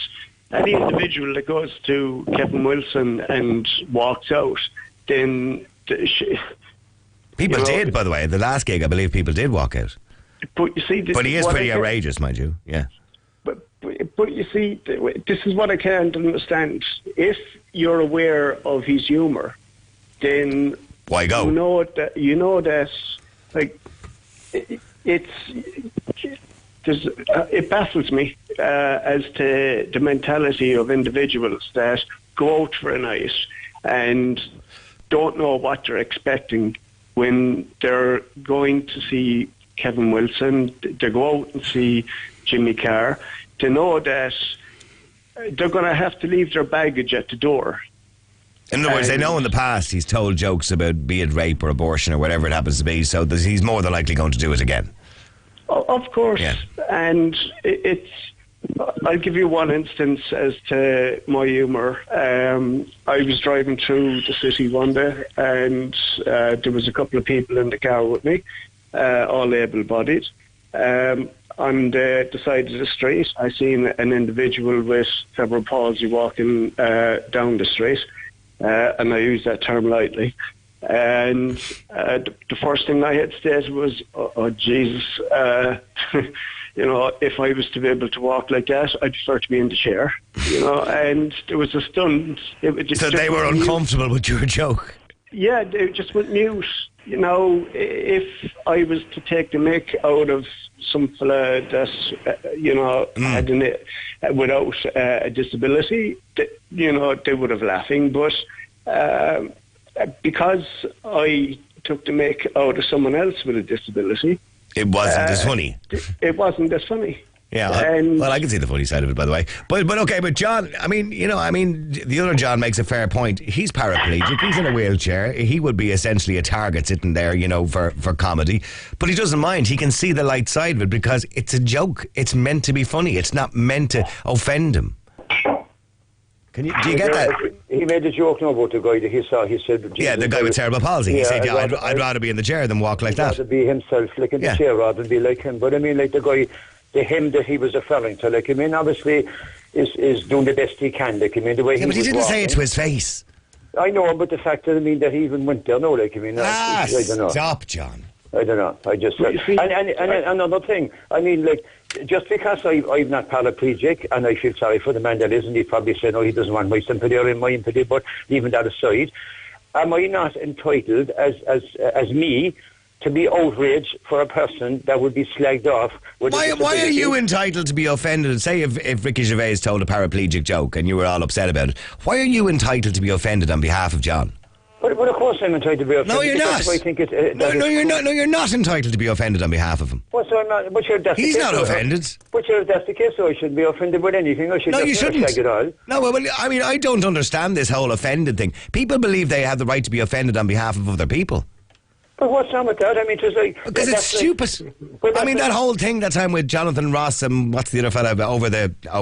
any individual that goes to Kevin Wilson and walks out, then people did, by the way. The last gig, I believe people did walk out. But you see, he is pretty outrageous, mind you. Yeah. But you see, this is what I can't understand. If you're aware of his humour, then why go? You know that like it baffles me as to the mentality of individuals that go out for a night and don't know what they're expecting when they're going to see Kevin Wilson. They go out and see Jimmy Carr. To know that they're going to have to leave their baggage at the door. In other words, they know in the past he's told jokes about be it rape or abortion or whatever it happens to be, so he's more than likely going to do it again. Of course, yeah. And I'll give you one instance as to my humour. I was driving through the city one day, and there was a couple of people in the car with me, all able-bodied. On the side of the street, I seen an individual with cerebral palsy walking down the street, and I use that term lightly. And the first thing I had said was, "Oh Jesus, if I was to be able to walk like that, I'd prefer to be in the chair." And there was a stunned. So they were uncomfortable with your joke. Yeah, they just went mute. If I was to take the mick out of some fella that, had without a disability, they would have laughing. But because I took the mick out of someone else with a disability, it wasn't as funny. It wasn't as funny. Yeah, I can see the funny side of it, by the way. But okay, but John, the other John makes a fair point. He's paraplegic. He's in a wheelchair. He would be essentially a target sitting there, for comedy. But he doesn't mind. He can see the light side of it because it's a joke. It's meant to be funny. It's not meant to offend him. Do you get that? He made a joke now about the guy that he saw. He said, "Yeah, the guy with cerebral palsy." He said, I'd rather be in the chair than walk like that." I'd rather be himself, like in the chair, rather than be like him. But like the guy. The him that he was referring to, obviously is doing the best he can, the way he but he didn't walking. say it to his face. I know, but the fact that that he even went there, I don't know. Stop, John. I don't know. I just and another thing. Just because I'm not paraplegic, and I feel sorry for the man that isn't, he probably said, "No, he doesn't want my sympathy or my empathy." But leaving that aside, am I not entitled as me to be outraged for a person that would be slagged off? Why are you entitled to be offended? Say if Ricky Gervais told a paraplegic joke and you were all upset about it, why are you entitled to be offended on behalf of John? But of course I'm entitled to be offended. No, you're not. I think you're not. No, you're not entitled to be offended on behalf of him. Well, so I'm not. But he's not offended. But if that's the case, so I shouldn't be offended with anything. No, you shouldn't. Slag it all. No, well, I don't understand this whole offended thing. People believe they have the right to be offended on behalf of other people. But what's wrong with that? I mean, it was like... Because it's stupid. I mean, that whole thing that time with Jonathan Ross and what's the other fella over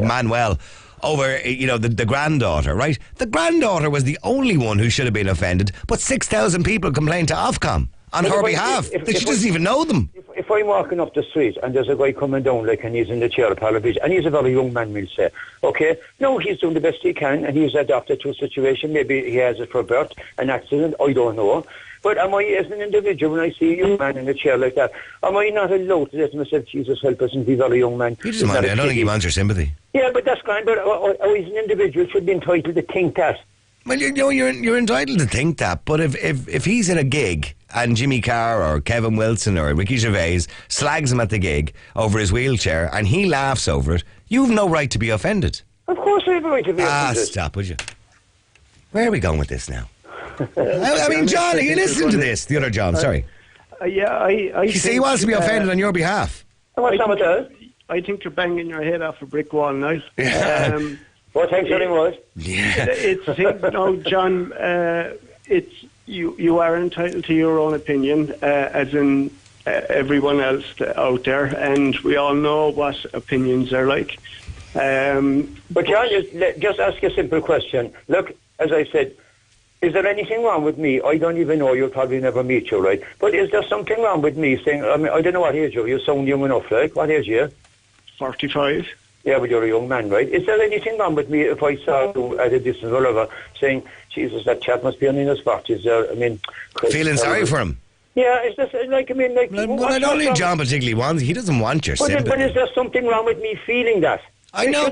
Manuel, over, the granddaughter, right? The granddaughter was the only one who should have been offended, but 6,000 people complained to Ofcom on her behalf. She doesn't even know them. If I'm walking up the street and there's a guy coming down, and he's in the chair of television, and he's a very young man, we'll say, okay, no, he's doing the best he can, and he's adapted to a situation, maybe he has it for birth, an accident, I don't know. But am I, as an individual, when I see a young man in a chair like that, am I not allowed to say to myself, Jesus help us, and be a very young man? He doesn't mind. I don't think he wants your sympathy. Yeah, but that's fine. But I, as an individual, should be entitled to think that. Well, you're entitled to think that, but if he's in a gig and Jimmy Carr or Kevin Wilson or Ricky Gervais slags him at the gig over his wheelchair and he laughs over it, you've no right to be offended. Of course I have a right to be offended. Stop, would you? Where are we going with this now? I mean, John, are you listening to this? The other John, sorry. I see, he wants to be offended on your behalf. What's wrong with that? I think you're banging your head off a brick wall now. What thanks very much. Yeah. John, it's you are entitled to your own opinion, as in everyone else out there, and we all know what opinions are like. But John, just ask a simple question. Look, as I said, is there anything wrong with me? I don't even know. You'll probably never meet you, right? But is there something wrong with me saying, I mean, I don't know what age you are. You sound young enough, like. What age are you? 45. Yeah, but you're a young man, right? Is there anything wrong with me if I saw you at a distance or whatever saying, Jesus, that chap must be in his 40s? I mean... Feeling sorry for him? Yeah, it's just like, I mean, like... Well, I don't think John particularly wants... He doesn't want your sympathy. But is there something wrong with me feeling that? I know,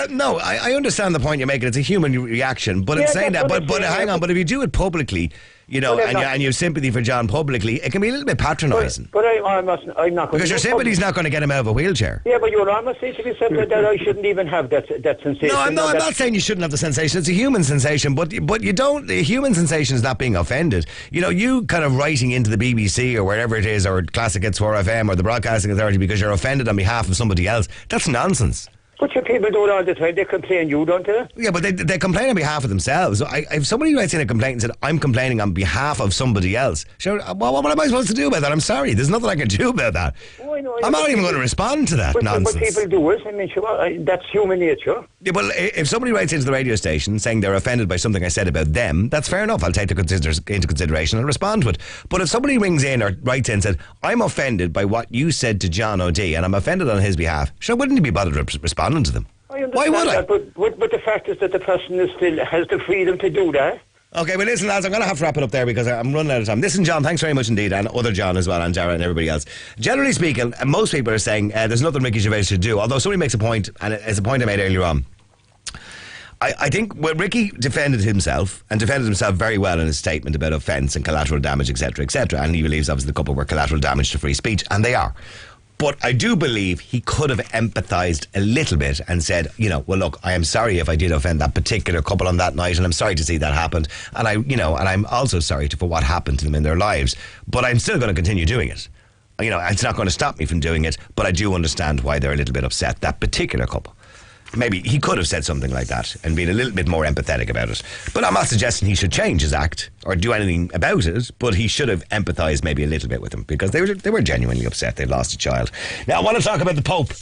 no, I understand the point you're making. It's a human reaction, but it's saying that. But hang on, but if you do it publicly, and you have sympathy for John publicly, it can be a little bit patronising. But I'm not going to... Because your sympathy's not going to get him out of a wheelchair. Yeah, but you're almost saying to yourself that I shouldn't even have that sensation. No, I'm not saying you shouldn't have the sensation. It's a human sensation, but you don't... The human sensation is not being offended. You kind of writing into the BBC or wherever it is, or Classic Hits 4FM or the Broadcasting Authority because you're offended on behalf of somebody else, that's nonsense. But your people do it all the time. They complain, you don't they? Yeah, but they complain on behalf of themselves. If somebody writes in a complaint and said, I'm complaining on behalf of somebody else, sure, what am I supposed to do about that? I'm sorry, there's nothing I can do about that. Oh, I know, I'm not even going to respond to that nonsense. But people do it. I mean, sure, that's human nature. Yeah, well, if somebody writes into the radio station saying they're offended by something I said about them, that's fair enough. I'll take it into consideration and respond to it. But if somebody rings in or writes in and said, I'm offended by what you said to John O'D and I'm offended on his behalf, sure, wouldn't he be bothered responding to them? Why would I? But the fact is that the person has the freedom to do that. Okay, well listen lads, I'm going to have to wrap it up there because I'm running out of time. Listen John, thanks very much indeed, and other John as well, and Dara and everybody else. Generally speaking, most people are saying there's nothing Ricky Gervais should do, although somebody makes a point, and it's a point I made earlier on. I think when Ricky defended himself very well in his statement about offence and collateral damage, etc., and he believes obviously the couple were collateral damage to free speech, and they are. But I do believe he could have empathised a little bit and said, well, look, I am sorry if I did offend that particular couple on that night, and I'm sorry to see that happened, and I'm also sorry for what happened to them in their lives. But I'm still going to continue doing it. It's not going to stop me from doing it, but I do understand why they're a little bit upset, that particular couple. Maybe he could have said something like that and been a little bit more empathetic about it. But I'm not suggesting he should change his act or do anything about it, but he should have empathised maybe a little bit with them because they were genuinely upset they'd lost a child. Now, I want to talk about the Pope.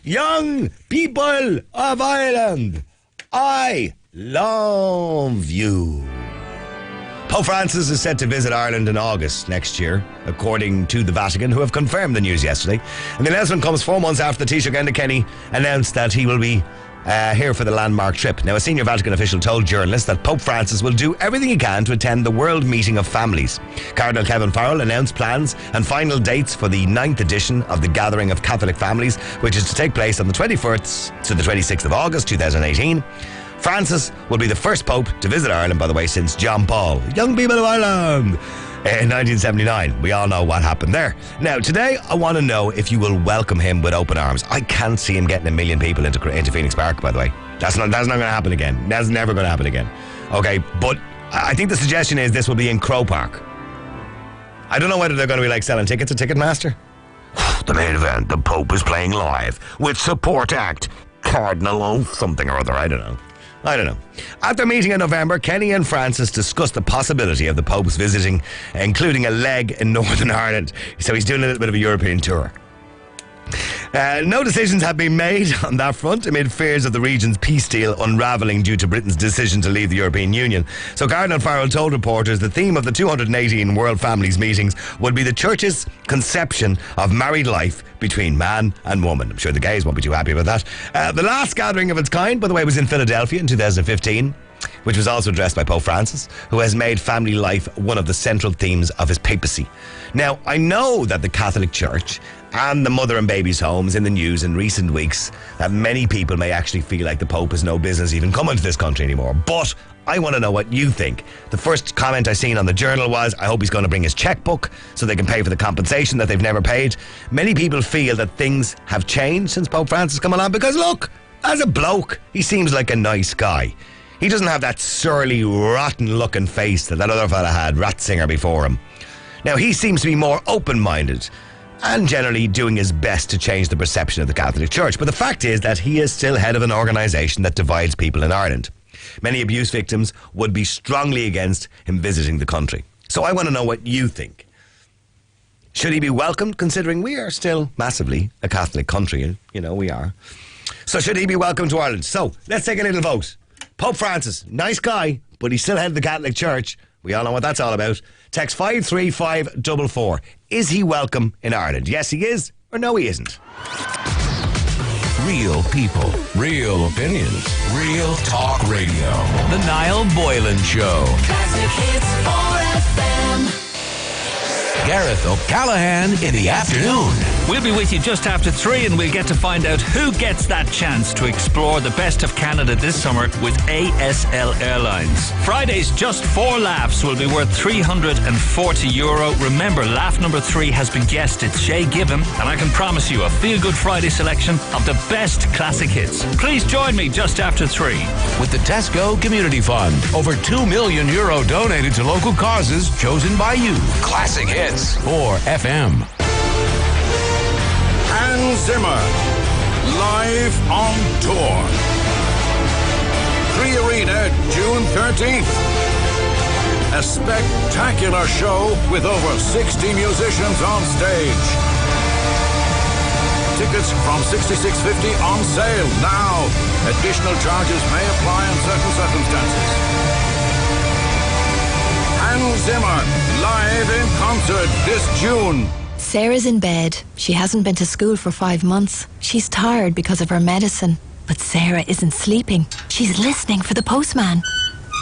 Young people of Ireland, I love you. Pope Francis is set to visit Ireland in August next year, according to the Vatican, who have confirmed the news yesterday. And the announcement comes 4 months after the Taoiseach Enda Kenny announced that he will be here for the landmark trip. Now, a senior Vatican official told journalists that Pope Francis will do everything he can to attend the World Meeting of Families. Cardinal Kevin Farrell announced plans and final dates for the 9th edition of the Gathering of Catholic Families, which is to take place on the 21st to the 26th of August 2018. Francis will be the first Pope to visit Ireland, by the way, since John Paul, Young People of Ireland, in 1979. We all know what happened there. Now, today, I want to know if you will welcome him with open arms. I can't see him getting 1 million people into Phoenix Park, by the way. That's not going to happen again. That's never going to happen again. Okay, but I think the suggestion is this will be in Crow Park. I don't know whether they're going to be selling tickets at Ticketmaster. The main event, the Pope is playing live with support act Cardinal something or other, I don't know. I don't know. At their meeting in November, Kenny and Francis discussed the possibility of the Pope's visiting, including a leg in Northern Ireland. So he's doing a little bit of a European tour. No decisions have been made on that front amid fears of the region's peace deal unravelling due to Britain's decision to leave the European Union. So Cardinal Farrell told reporters the theme of the 218 World Families meetings would be the Church's conception of married life between man and woman. I'm sure the gays won't be too happy about that. The last gathering of its kind, by the way, was in Philadelphia in 2015, which was also addressed by Pope Francis, who has made family life one of the central themes of his papacy. Now, I know that the Catholic Church and the mother and babies' homes in the news in recent weeks, that many people may actually feel like the Pope has no business even coming to this country anymore. But I want to know what you think. The first comment I seen on the Journal was, I hope he's going to bring his checkbook so they can pay for the compensation that they've never paid. Many people feel that things have changed since Pope Francis come along because, look, as a bloke, he seems like a nice guy. He doesn't have that surly, rotten-looking face that other fella had, Ratzinger, before him. Now, he seems to be more open-minded and generally doing his best to change the perception of the Catholic Church. But the fact is that he is still head of an organisation that divides people in Ireland. Many abuse victims would be strongly against him visiting the country. So I want to know what you think. Should he be welcomed, considering we are still massively a Catholic country? You know, we are. So should he be welcomed to Ireland? So, let's take a little vote. Pope Francis, nice guy, but he's still head of the Catholic Church. We all know what that's all about. Text 53544. Is he welcome in Ireland? Yes, he is, or no, he isn't. Real people, real opinions, real talk radio. The Niall Boylan Show. Classic hits 4FM. Gareth O'Callaghan in the afternoon. We'll be with you just after 3 and we'll get to find out who gets that chance to explore the best of Canada this summer with ASL Airlines. Friday's Just 4 Laughs will be worth €340. Remember, laugh number 3 has been guessed. It's Shay Gibbon, and I can promise you a feel-good Friday selection of the best classic hits. Please join me just after 3. With the Tesco Community Fund, over €2 million donated to local causes chosen by you. Classic hits for FM. Hans Zimmer, live on tour. Free Arena, June 13th. A spectacular show with over 60 musicians on stage. Tickets from $66.50 on sale now. Additional charges may apply in certain circumstances. Hans Zimmer, live in concert this June. Sarah's in bed. She hasn't been to school for 5 months. She's tired because of her medicine. But Sarah isn't sleeping. She's listening for the postman.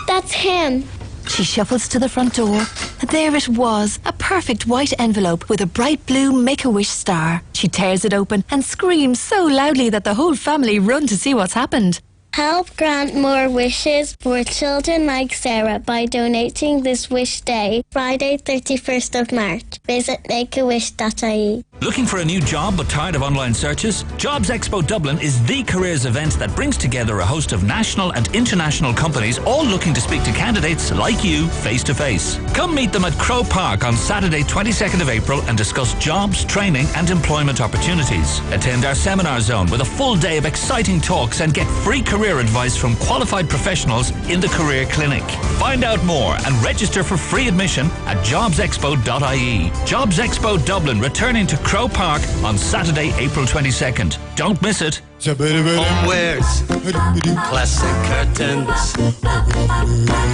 That's him. She shuffles to the front door. There it was, a perfect white envelope with a bright blue Make-A-Wish star. She tears it open and screams so loudly that the whole family run to see what's happened. Help grant more wishes for children like Sarah by donating this wish day, Friday 31st of March. Visit makeawish.ie. Looking for a new job but tired of online searches? Jobs Expo Dublin is the careers event that brings together a host of national and international companies all looking to speak to candidates like you face to face. Come meet them at Crow Park on Saturday 22nd of April and discuss jobs, training and employment opportunities. Attend our seminar zone with a full day of exciting talks and get free career advice from qualified professionals in the Career Clinic. Find out more and register for free admission at jobsexpo.ie. Jobs Expo Dublin returning to Crow Park on Saturday, April 22nd. Don't miss it. Homewares, classic curtains,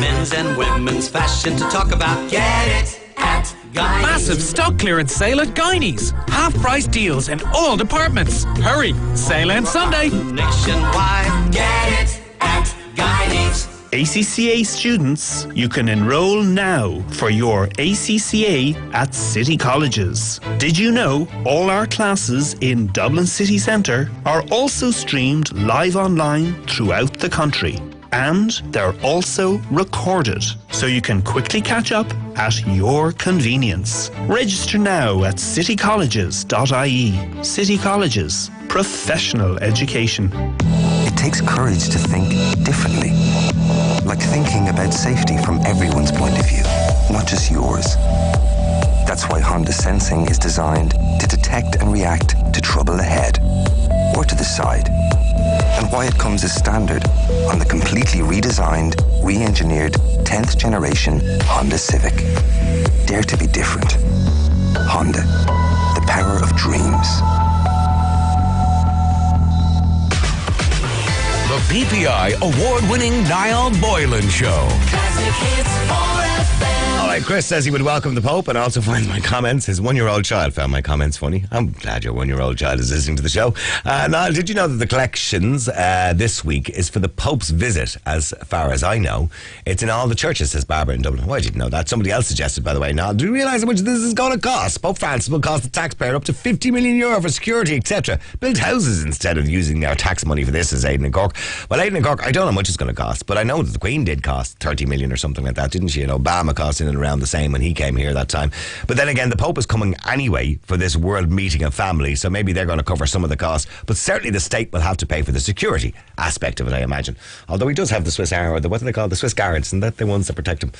men's and women's fashion to talk about. Get it at Guineas. Massive stock clearance sale at Guineas. Half price deals in all departments. Hurry, sale ends Sunday. Nationwide, get it at Guineas. ACCA students, you can enroll now for your ACCA at City Colleges. Did you know all our classes in Dublin City Centre are also streamed live online throughout the country? And they're also recorded, so you can quickly catch up at your convenience. Register now at citycolleges.ie. City Colleges, professional education. It takes courage to think differently. Like thinking about safety from everyone's point of view, not just yours. That's why Honda Sensing is designed to detect and react to trouble ahead or to the side. And why why it comes as standard on the completely redesigned, re-engineered 10th generation Honda Civic. Dare to be different. Honda, the power of dreams. The PPI award-winning Niall Boylan Show. Classic hits 4FM. All right, Chris says he would welcome the Pope and also finds my comments. His 1-year-old child found my comments funny. I'm glad your 1-year-old child is listening to the show. Niall, did you know that the collections this week is for the Pope's visit, as far as I know? It's in all the churches, says Barbara in Dublin. Why did you know that? Somebody else suggested, by the way. Niall, do you realise how much this is going to cost? Pope Francis will cost the taxpayer up to €50 million for security, etc. Build houses instead of using our tax money for this, says Aidan in Cork. Well, Aidan in Cork, I don't know how much it's going to cost, but I know that the Queen did cost 30 million or something like that, didn't she? And Obama cost in and around the same when he came here that time. But then again, the Pope is coming anyway for this world meeting of families, so maybe they're going to cover some of the cost. But certainly the state will have to pay for the security aspect of it, I imagine. Although he does have the Swiss Army, or what do they call it? The Swiss Guards, and that the ones that protect him.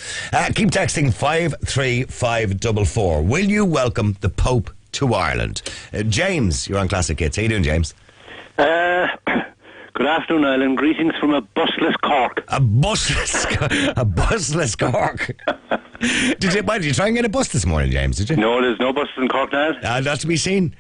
Keep texting 53544. Will you welcome the Pope to Ireland? James, you're on Classic Hits. How you doing, James? Good afternoon, Ireland. Greetings from a busless Cork. A busless Cork. Why did you try and get a bus this morning, James? Did you? No, there's no buses in Cork now. That's to be seen.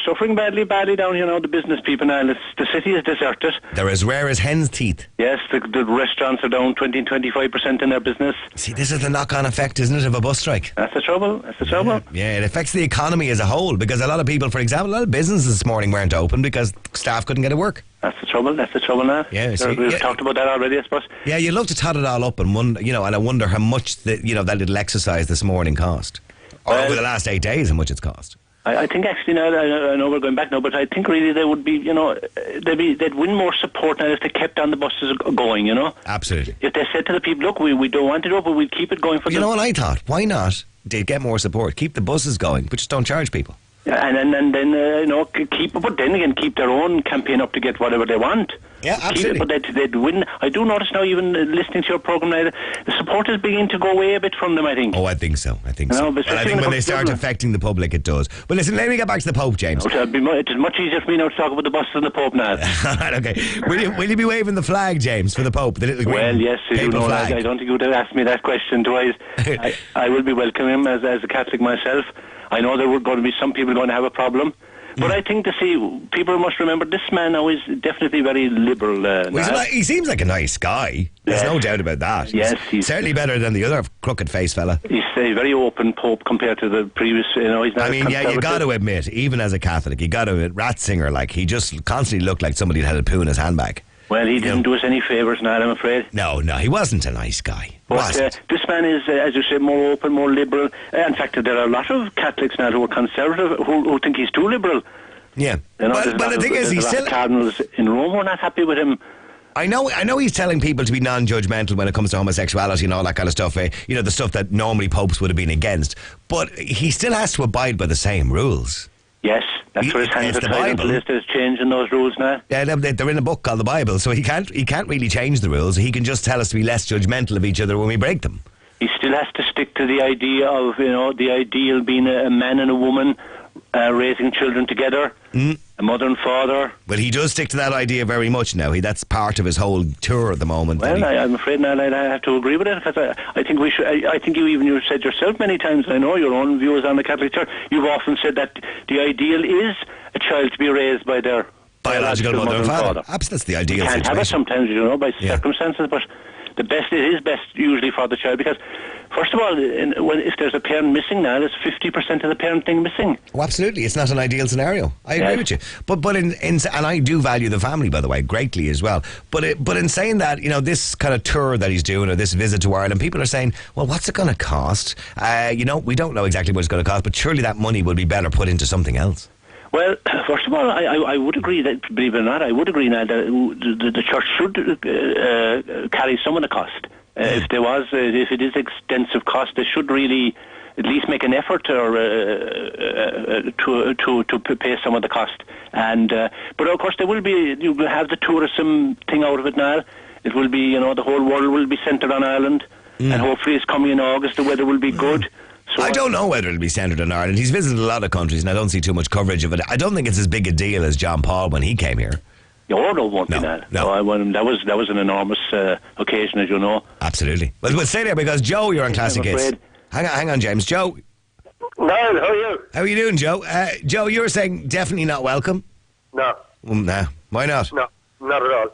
Suffering badly down here now, the business people now. The city is deserted. They're as rare as hen's teeth. Yes, the restaurants are down 20-25% in their business. See, this is the knock-on effect, isn't it, of a bus strike? That's the trouble. Yeah, it affects the economy as a whole, because a lot of people, for example, a lot of businesses this morning weren't open because staff couldn't get to work. That's the trouble now. Yeah, we've talked about that already, I suppose. Yeah, you'd love to tot it all up and wonder, and I wonder how much that little exercise this morning cost, or over the last 8 days, how much it's cost. I think actually now, I know we're going back now, but I think really they would be, they'd win more support now if they kept on the buses going, Absolutely. If they said to the people, look, we don't want it up, but we'll keep it going for You know what I thought? Why not? They'd get more support. Keep the buses going, but just don't charge people. And then keep, but then again, keep their own campaign up to get whatever they want. Yeah, absolutely. But they'd win. I do notice now, even listening to your programme now, the support is beginning to go away a bit from them, I think. Oh, I think so. But I think when they start affecting the public, it does. But listen, let me get back to the Pope, James. It is much easier for me now to talk about the buses and the Pope now. All right, okay. Will you be waving the flag, James, for the Pope? The little green well, yes, flag? I don't think you would have asked me that question twice. I will be welcoming him as a Catholic myself. I know there were going to be some people going to have a problem. But I think people must remember this man now is definitely very liberal. He seems like a nice guy. There's no doubt about that. Yes, he's certainly better than the other crooked face fella. He's a very open Pope compared to the previous. He's not. You got to admit, even as a Catholic, you got to admit, Ratzinger, he just constantly looked like somebody that had a poo in his handbag. Well, he didn't do us any favours, now, I'm afraid. No, he wasn't a nice guy. But this man is, as you say, more open, more liberal. In fact, there are a lot of Catholics now who are conservative who think he's too liberal. Yeah. But the thing is, he's still... Cardinals in Rome who are not happy with him. I know he's telling people to be non-judgmental when it comes to homosexuality and all that kind of stuff, the stuff that normally popes would have been against. But he still has to abide by the same rules. Yes, that's where his hands are tied until there's change in those rules now. Yeah, they're in a book called the Bible, so he can't really change the rules. He can just tell us to be less judgmental of each other when we break them. He still has to stick to the idea of, the ideal being a man and a woman raising children together, a mother and father. Well, he does stick to that idea very much now. That's part of his whole tour at the moment. Well, I'm afraid now I have to agree with it, because I think we should. I think you said yourself many times, I know your own views on the Catholic Church, you've often said that the ideal is a child to be raised by their biological mother and father. Absolutely, that's the ideal situation. You can't have it sometimes, by circumstances, but it is best usually for the child, because first of all, if there's a parent missing now, there's 50% of the parenting missing. Oh, absolutely. It's not an ideal scenario. I agree with you. But and I do value the family, by the way, greatly as well. But in saying that, this kind of tour that he's doing, or this visit to Ireland, people are saying, well, what's it going to cost? We don't know exactly what it's going to cost, but surely that money will be better put into something else. Well, first of all, I would agree that, believe it or not, that the church should carry some of the cost. If it is extensive cost, they should really at least make an effort to pay some of the cost. But of course, you will have the tourism thing out of it now. It will be, the whole world will be centred on Ireland, and hopefully it's coming in August. The weather will be good. So I don't know whether it'll be centred on Ireland. He's visited a lot of countries and I don't see too much coverage of it. I don't think it's as big a deal as John Paul when he came here. No, won't be that. No, that was an enormous occasion, as you know. Absolutely. Well, we'll stay there because Joe, you're on Classic Hits. Hang on, James. Joe. Niall, how are you? How are you doing, Joe? Joe, you were saying definitely not welcome? No. No. Why not? No, not at all.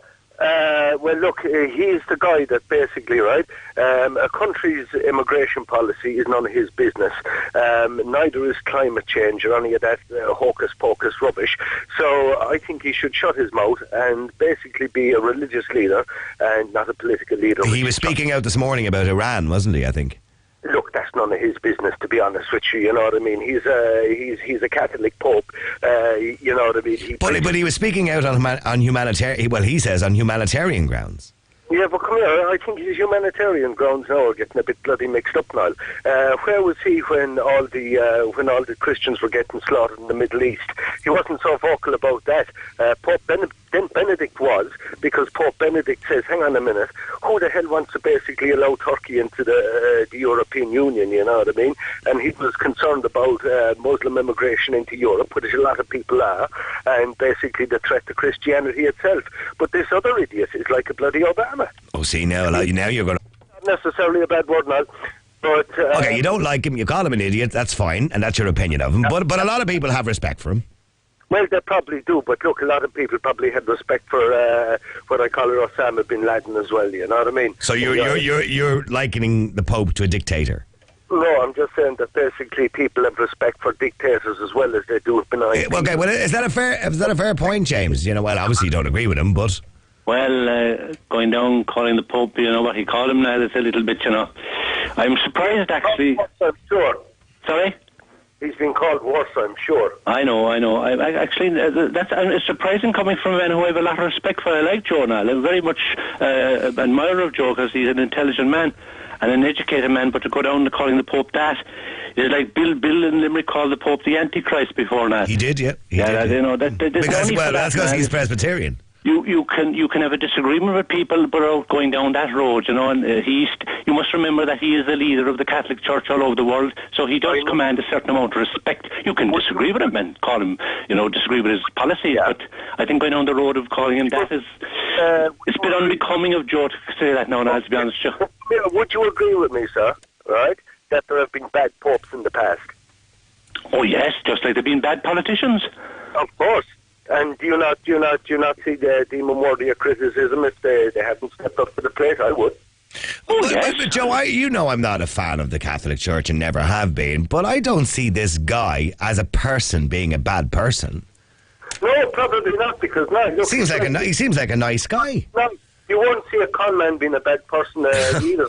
Well, look, he's the guy that basically, right, a country's immigration policy is none of his business. Neither is climate change or any of that hocus-pocus rubbish. So I think he should shut his mouth and basically be a religious leader and not a political leader. He was speaking out this morning about Iran, wasn't he, I think? Look, that's none of his business, to be honest with you. You know what I mean? He's a Catholic Pope. You know what I mean? But he was speaking out on humanitarian. Well, he says on humanitarian grounds. Yeah, but come here, I think his humanitarian grounds now are getting a bit bloody mixed up now. Where was he when all the Christians were getting slaughtered in the Middle East? He wasn't so vocal about that. Pope Benedict was, because Pope Benedict says, hang on a minute, who the hell wants to basically allow Turkey into the European Union, you know what I mean? And he was concerned about Muslim immigration into Europe, which a lot of people are, and basically the threat to Christianity itself. But this other idiot is like a bloody Obama. Oh, see, now you're going to... Not necessarily a bad word now, but... okay, you don't like him, you call him an idiot, that's fine, and that's your opinion of him, but a lot of people have respect for him. Well, they probably do, but look, a lot of people probably had respect for what I call Osama bin Laden as well, you know what I mean? So you're likening the Pope to a dictator? No, I'm just saying that basically people have respect for dictators as well as they do benign people. Okay, well, is that a fair point, James? You know, well, obviously you don't agree with him, but... Well, going down, calling the Pope, you know what he called him now, it's a little bit, you know. I'm surprised, actually... I'm sure. Sorry? He's been called worse, I'm sure. I know. I actually, that's surprising coming from a man who I have a lot of respect for. I like Joe now. I'm very much admirer of Joe because he's an intelligent man and an educated man, but to go down to calling the Pope that is like Bill in Limerick called the Pope the Antichrist before now. He did, yeah. He did. You know, that's because he's Presbyterian. You can have a disagreement with people without going down that road, you know. And you must remember that he is the leader of the Catholic Church all over the world, so he does command a certain amount of respect. You can disagree with him and call him, you know, disagree with his policies, but I think going down the road of calling him that is it's a bit unbecoming of Joe to say that now. To be honest, Joe. Would you agree with me, sir? Right, that there have been bad popes in the past? Oh yes, just like there have been bad politicians. Of course. And do you not see the memorial of criticism if they haven't stepped up to the plate? I would. But Joe, you know I'm not a fan of the Catholic Church and never have been, but I don't see this guy as a person being a bad person. No, probably not, because he seems like a nice guy. No, you won't see a con man being a bad person either.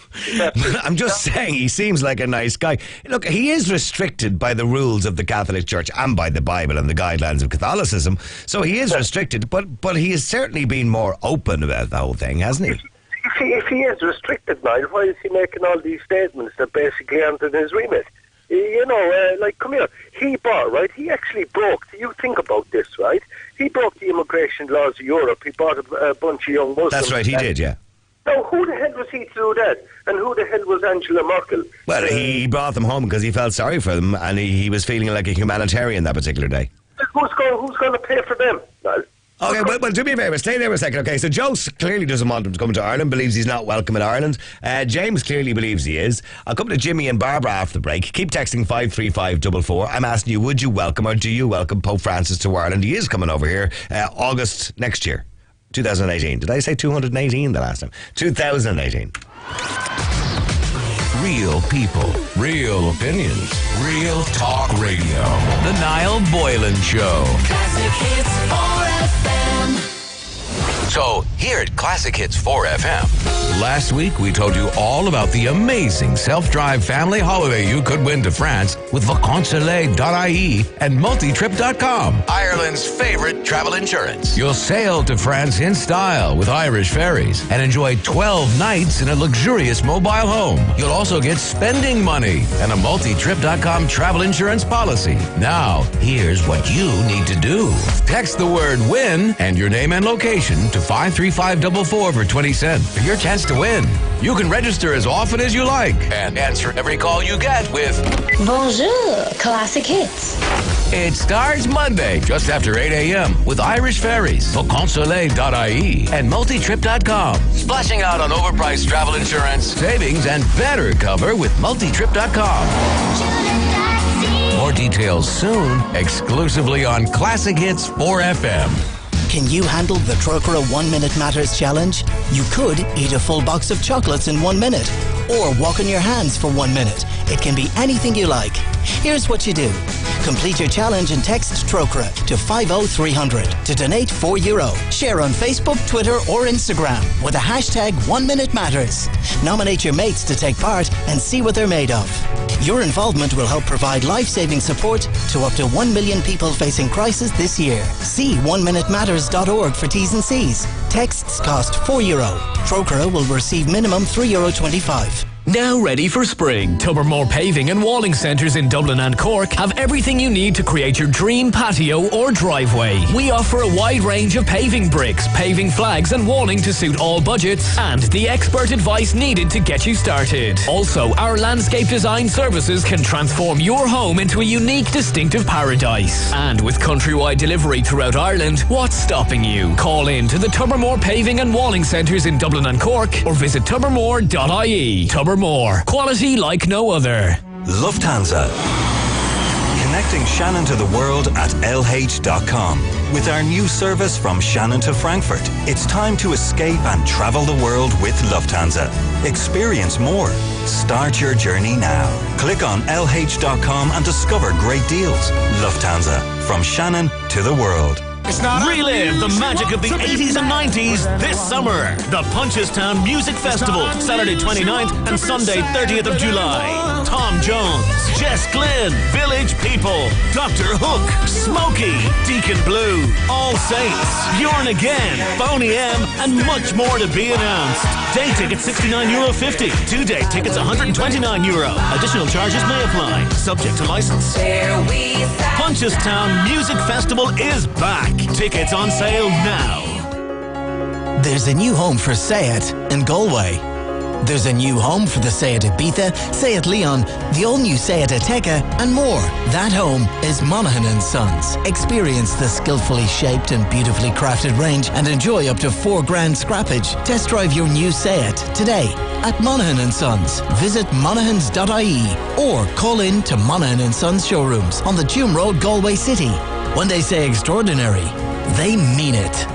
I'm just saying he seems like a nice guy. Look, he is restricted by the rules of the Catholic Church and by the Bible and the guidelines of Catholicism, so he is restricted, but he has certainly been more open about the whole thing, hasn't he? If he is restricted, Niall, why is he making all these statements that basically aren't in his remit? You know, like, come here, he actually broke, you think about this, right? He broke the immigration laws of Europe. He brought a bunch of young Muslims. That's right, he did, yeah. Now, who the hell was he to do that? And who the hell was Angela Merkel? Well, he brought them home because he felt sorry for them, and he was feeling like a humanitarian that particular day. Who's going to pay for them, Niall? Okay, well, do me a favour, stay there for a second. Okay, so Joe clearly doesn't want him to come to Ireland, believes he's not welcome in Ireland. James clearly believes he is. I'll come to Jimmy and Barbara after the break. Keep texting 53544. I'm asking you, would you welcome or do you welcome Pope Francis to Ireland? He is coming over here August next year, 2018. Did I say 218 the last time? 2018. Real people, real opinions, real talk radio. The Niall Boylan Show. Classic Hits 4FM. So, here at Classic Hits 4FM, last week we told you all about the amazing self-drive family holiday you could win to France with vacansoleil.ie and multitrip.com, Ireland's favorite travel insurance. You'll sail to France in style with Irish ferries and enjoy 12 nights in a luxurious mobile home. You'll also get spending money and a multitrip.com travel insurance policy. Now, here's what you need to do. Text the word WIN and your name and location to 53544 for 20 cents for your chance to win. You can register as often as you like and answer every call you get with Bonjour, Classic Hits. It starts Monday, just after 8 a.m. with Irish Ferries, boconsoleil.ie and multitrip.com. Splashing out on overpriced travel insurance, savings, and better cover with multitrip.com. More details soon, exclusively on Classic Hits 4FM. Can you handle the Trocra 1 Minute Matters challenge? You could eat a full box of chocolates in 1 minute, or walk on your hands for 1 minute. It can be anything you like. Here's what you do. Complete your challenge and text Trocra to 50300 to donate €4. Share on Facebook, Twitter or Instagram with the hashtag 1 Minute Matters. Nominate your mates to take part and see what they're made of. Your involvement will help provide life-saving support to up to 1 million people facing crisis this year. See 1minutematters.org for T's and C's. Texts cost €4. Trocra will receive minimum €3.25. Now ready for spring. Tobermoor Paving and Walling Centres in Dublin and Cork have everything you need to create your dream patio or driveway. We offer a wide range of paving bricks, paving flags and walling to suit all budgets and the expert advice needed to get you started. Also, our landscape design services can transform your home into a unique, distinctive paradise. And with countrywide delivery throughout Ireland, what's stopping you? Call in to the Tobermoor Paving and Walling Centres in Dublin and Cork or visit tobermoor.ie. More. Quality like no other. Lufthansa. Connecting Shannon to the world at lh.com. With our new service from Shannon to Frankfurt, it's time to escape and travel the world with Lufthansa. Experience more. Start your journey now. Click on lh.com and discover great deals. Lufthansa. From Shannon to the world. Relive the magic of the 80s and 90s this summer. The Punchestown Music Festival, Saturday 29th and Sunday 30th of July. Tom Jones, Jess Glynn, Village People, Dr. Hook, Smokey, Deacon Blue, All Saints, Bjorn Again, Boney M, and much more to be announced. Day tickets €69.50. 2-day tickets €129. Additional charges may apply. Subject to license. Punchestown Music Festival is back. Tickets on sale now. There's a new home for Sayat in Galway. There's a new home for the Sayat Ibiza, Sayat Leon, the all-new Sayat Ateca, and more. That home is Monaghan & Sons. Experience the skillfully shaped and beautifully crafted range and enjoy up to $4,000 scrappage. Test drive your new Sayat today at Monaghan & Sons. Visit monaghan's.ie or call in to Monaghan & Sons showrooms on the Tuam Road, Galway City. When they say extraordinary, they mean it.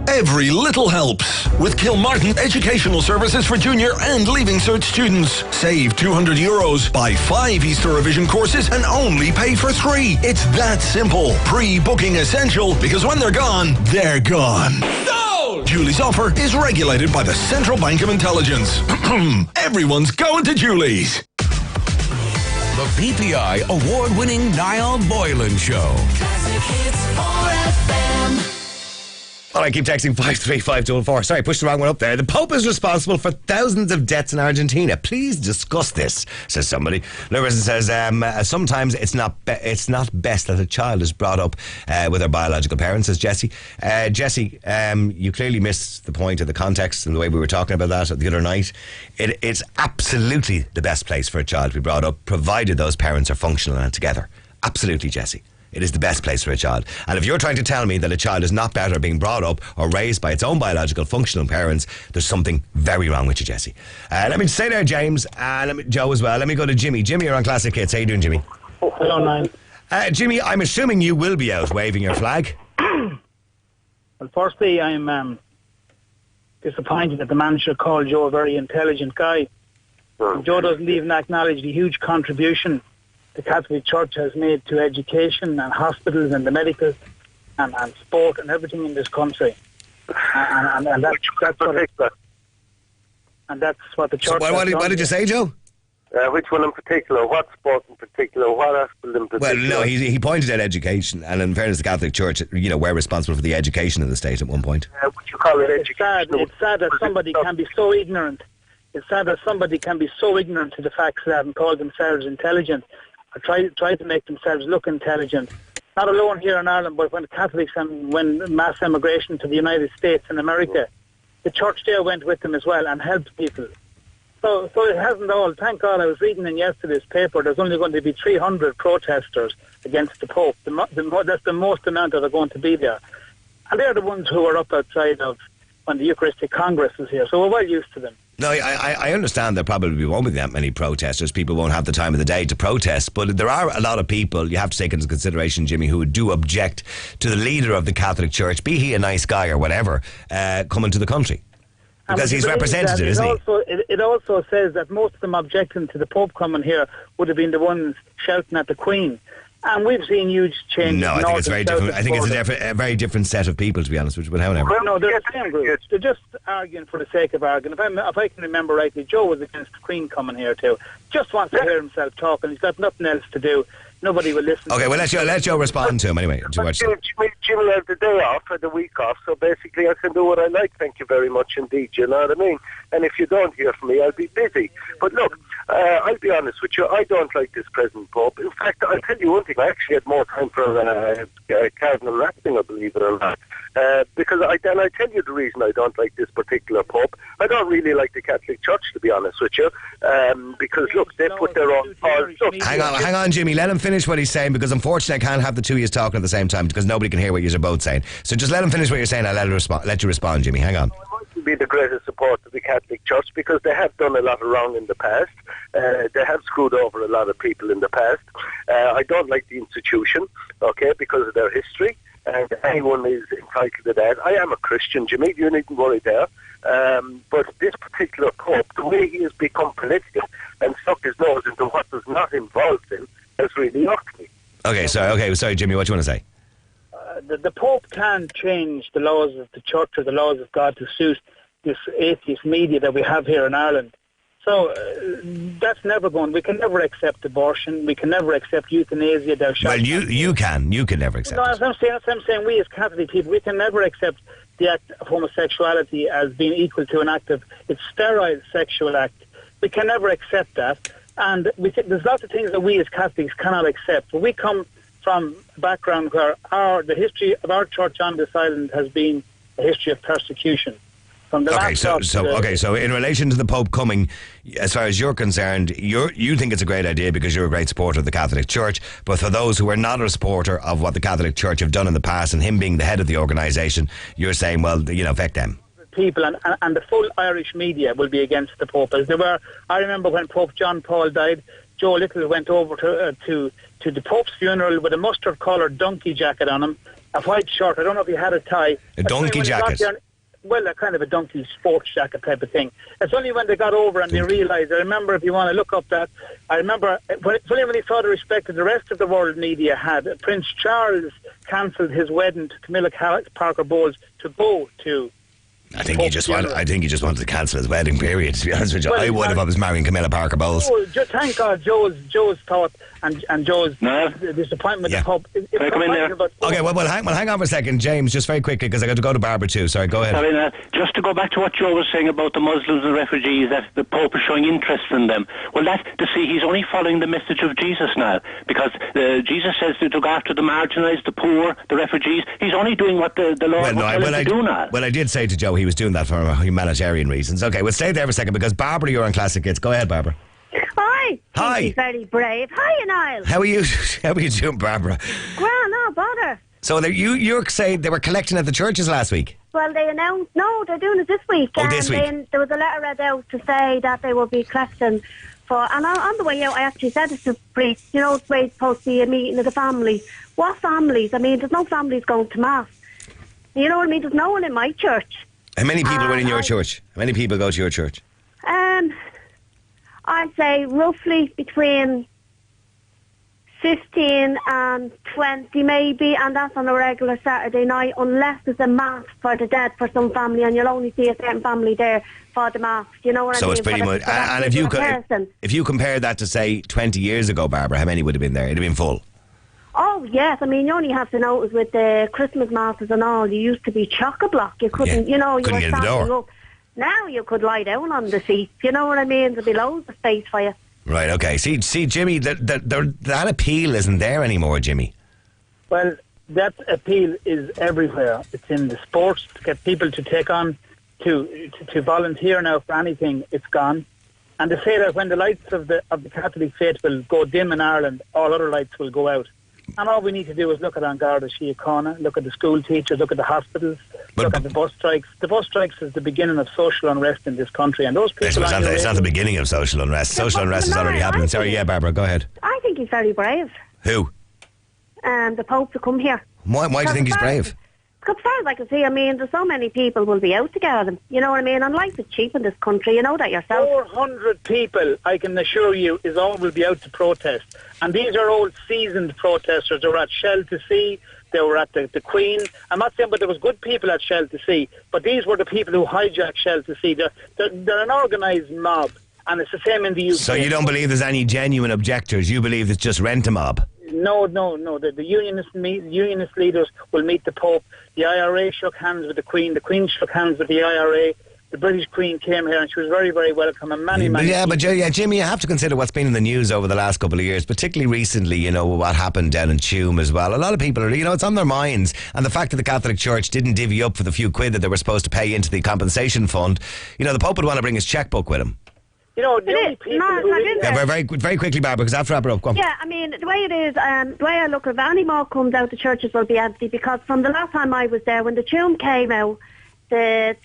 Every little helps. With Kilmartin Educational Services for Junior and Leaving Cert students. Save €200. Buy 5 Easter revision courses and only pay for 3. It's that simple. Pre-booking essential, because when they're gone, they're gone. No! Julie's offer is regulated by the Central Bank of Intelligence. Everyone's going to Julie's. The PPI award-winning Niall Boylan Show. Classic Hits 4FM. Well, I keep texting 53524. Sorry, pushed the wrong one up there. The Pope is responsible for thousands of deaths in Argentina. Please discuss this, says somebody. Another person says, sometimes it's not best that a child is brought up with their biological parents, says Jesse. Jesse, you clearly missed the point of the context and the way we were talking about that the other night. It's absolutely the best place for a child to be brought up, provided those parents are functional and together. Absolutely, Jesse. It is the best place for a child. And if you're trying to tell me that a child is not better being brought up or raised by its own biological functional parents, there's something very wrong with you, Jesse. Let me stay there, James, and Joe as well. Let me go to Jimmy. Jimmy, you're on Classic Hits. How you doing, Jimmy? Hello, Niall. Jimmy, I'm assuming you will be out waving your flag. Well, firstly, I'm disappointed that the manager called Joe a very intelligent guy. Joe doesn't even acknowledge the huge contribution the Catholic Church has made to education and hospitals and the medical and sport and everything in this country. And that's what the Church So what did you say, Joe? Which one in particular? What sport in particular? What hospital in particular? Well, no, he pointed at education, and in fairness, the Catholic Church, we're responsible for the education in the state at one point. What you call it education? It's sad that somebody can be so ignorant. It's sad that somebody can be so ignorant to the facts that and call themselves intelligent. Or try to make themselves look intelligent. Not alone here in Ireland, but when Catholics and when mass emigration to the United States and America, the church there went with them as well and helped people. So it hasn't all. Thank God, I was reading in yesterday's paper. There's only going to be 300 protesters against the Pope. That's the most amount that are going to be there, and they're the ones who are up outside of when the Eucharistic Congress is here. So we're well used to them. No, I understand there probably won't be that many protesters. People won't have the time of the day to protest, but there are a lot of people, you have to take into consideration, Jimmy, who do object to the leader of the Catholic Church, be he a nice guy or whatever, coming to the country. Because he's representative, isn't he? It also says that most of them objecting to the Pope coming here would have been the ones shouting at the Queen. And we've seen huge changes. No, I think it's very different. I think it's a very different set of people, to be honest with you. But however, no, they're the same group. They're just arguing for the sake of arguing. If I can remember rightly, Joe was against the Queen coming here too. Just wants to hear himself talk, and he's got nothing else to do. Nobody will listen. Okay, well let Joe respond to him anyway. Jimmy had the day off or the week off, so basically I can do what I like. Thank you very much indeed. You know what I mean? And if you don't hear from me, I'll be busy. But look, I'll be honest with you. I don't like this present Pope. In fact, I'll tell you one thing. I actually had more time for Cardinal Ratzinger, believe it or not. Because I'll tell you the reason I don't like this particular Pope. I don't really like the Catholic Church, to be honest with you. Because look, they put their own. Hang on, Jimmy. Let him finish what he's saying, because unfortunately I can't have the two of you talking at the same time because nobody can hear what you're both saying. So just let him finish what you're saying. I'll let you respond, Jimmy. Hang on. Be the greatest support of the Catholic Church because they have done a lot of wrong in the past. They have screwed over a lot of people in the past. I don't like the institution, okay, because of their history, and anyone is entitled to that. I am a Christian, Jimmy, you needn't worry there. But this particular Pope, the way he has become political and stuck his nose into what was not involved in, has really knocked me. Okay, sorry, Jimmy, what do you want to say? The Pope can't change the laws of the Church or the laws of God to suit this atheist media that we have here in Ireland. So that's never going. We can never accept abortion. We can never accept euthanasia. Well, you can never accept. No, I'm saying we as Catholic people, we can never accept the act of homosexuality as being equal to an act of it's sterile sexual act. We can never accept that, and there's lots of things that we as Catholics cannot accept. But we come from a background where the history of our church on this island has been a history of persecution. So in relation to the Pope coming, as far as you're concerned, you think it's a great idea because you're a great supporter of the Catholic Church, but for those who are not a supporter of what the Catholic Church have done in the past and him being the head of the organisation, you're saying, well, fuck them. People and the full Irish media will be against the Pope, as they were. I remember when Pope John Paul died, Joe Little went over to the Pope's funeral with a mustard-coloured donkey jacket on him, a white shirt. I don't know if he had a tie. A donkey jacket? Well, a kind of a donkey sports jacket type of thing. It's only when they got over and they realised. I remember, if you want to look up that, I remember it's only when they saw the respect that the rest of the world media had. Prince Charles cancelled his wedding to Camilla Parker Bowles to go to. I think he just wanted to cancel his wedding, period, to be honest with you. I would if I was marrying Camilla Parker Bowles. Thank God Joe's thought and Joe's disappointment of Pope. Can I come in there? Okay, well, hang on for a second, James, just very quickly, because I got to go to Barbara too. Sorry, go ahead. Sorry, just to go back to what Joe was saying about the Muslims and refugees, that the Pope is showing interest in them. Well, he's only following the message of Jesus now, because Jesus says to look after the marginalised, the poor, the refugees. He's only doing what the Lord wants him to do now. Well, I did say to Joe he was doing that for humanitarian reasons. Okay, we'll stay there for a second, because Barbara, you're on Classic Hits. Go ahead, Barbara. Hi. Hi. He's very brave. Hi, Niall. How are you doing, Barbara? Well, no bother. So you're saying they were collecting at the churches last week? Well, they announced, no, they're doing it this week. Oh, this week. Then there was a letter read out to say that they will be collecting for, and on the way out, I actually said it to the priest, it's where it's supposed to be a meeting of the families. What families? I mean, there's no families going to Mass. You know what I mean? There's no one in my church. How many people were in your church? How many people go to your church? I'd say roughly between 15 and 20 maybe, and that's on a regular Saturday night, unless there's a Mass for the dead for some family, and you'll only see a certain family there for the Mass. You know what I mean? So it's pretty much. And if you compare that to, say, 20 years ago, Barbara, how many would have been there? It'd have been full. Oh, yes. I mean, you only have to notice with the Christmas masses and all, you used to be chock-a-block. You couldn't, you were get in the door. Up. Now you could lie down on the seat. You know what I mean? There'd be loads of space for you. Right, okay. See, Jimmy, that appeal isn't there anymore, Jimmy. Well, that appeal is everywhere. It's in the sports, to get people to take on, to volunteer now for anything, it's gone. And they say that when the lights of the Catholic faith will go dim in Ireland, all other lights will go out. And all we need to do is look at An Garda Síochána, look at the school teachers, look at the hospitals, look at the bus strikes. The bus strikes is the beginning of social unrest in this country, and those people... It's not the beginning of social unrest. Social unrest is already happening. Sorry, Barbara, go ahead. I think he's very brave. Who? The Pope to come here. Why do you think he's brave? Because as far as I can see, I mean, there's so many people will be out to get him. You know what I mean? And life is cheap in this country. You know that yourself. 400 people, I can assure you, will be out to protest. And these are old seasoned protesters. They were at Shell to Sea. They were at the Queen. I'm not saying, but there was good people at Shell to Sea. But these were the people who hijacked Shell to Sea. They're an organised mob. And it's the same in the UK. So you don't believe there's any genuine objectors? You believe it's just rent-a-mob? No. The unionist leaders will meet the Pope. The IRA shook hands with the Queen. The Queen shook hands with the IRA. The British Queen came here and she was very, very welcome. And Jimmy, you have to consider what's been in the news over the last couple of years, particularly recently, you know, what happened down in Tuam as well. A lot of people are, you know, it's on their minds. And the fact that the Catholic Church didn't divvy up for the few quid that they were supposed to pay into the compensation fund, you know, the Pope would want to bring his chequebook with him. You know, the only people very quickly, Barbara, because I have to wrap it up. Go on. Yeah, I mean, the way it is, the way I look at it, if any more comes out, the churches will be empty, because from the last time I was there, when the Tuam came out, the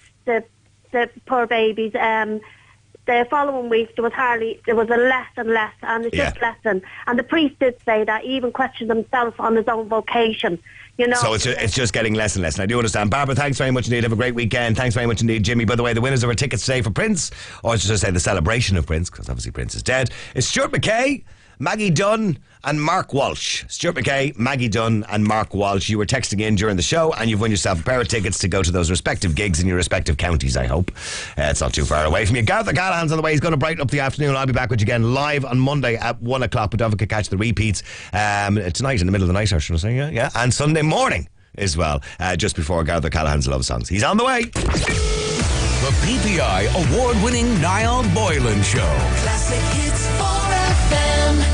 poor babies, the following week there was a less and less, and it's just lessened. And the priest did say that he even questioned himself on his own vocation. You know, so it's just getting less and less, and I do understand. Barbara, thanks very much indeed. Have a great weekend. Thanks very much indeed, Jimmy. By the way, the winners of our tickets today for Prince, or I should say the celebration of Prince, because obviously Prince is dead, is Stuart McKay, Maggie Dunn and Mark Walsh. Stuart McKay, Maggie Dunn and Mark Walsh. You were texting in during the show and you've won yourself a pair of tickets to go to those respective gigs in your respective counties, I hope. It's not too far away from you. Gareth O'Callaghan's on the way. He's going to brighten up the afternoon. I'll be back with you again live on Monday at 1 o'clock, but don't catch the repeats tonight in the middle of the night, I should say. Yeah. And Sunday morning as well, just before Gareth O'Callaghan's Love Songs. He's on the way. The PPI award-winning Niall Boylan Show. Classic Hits 4FM.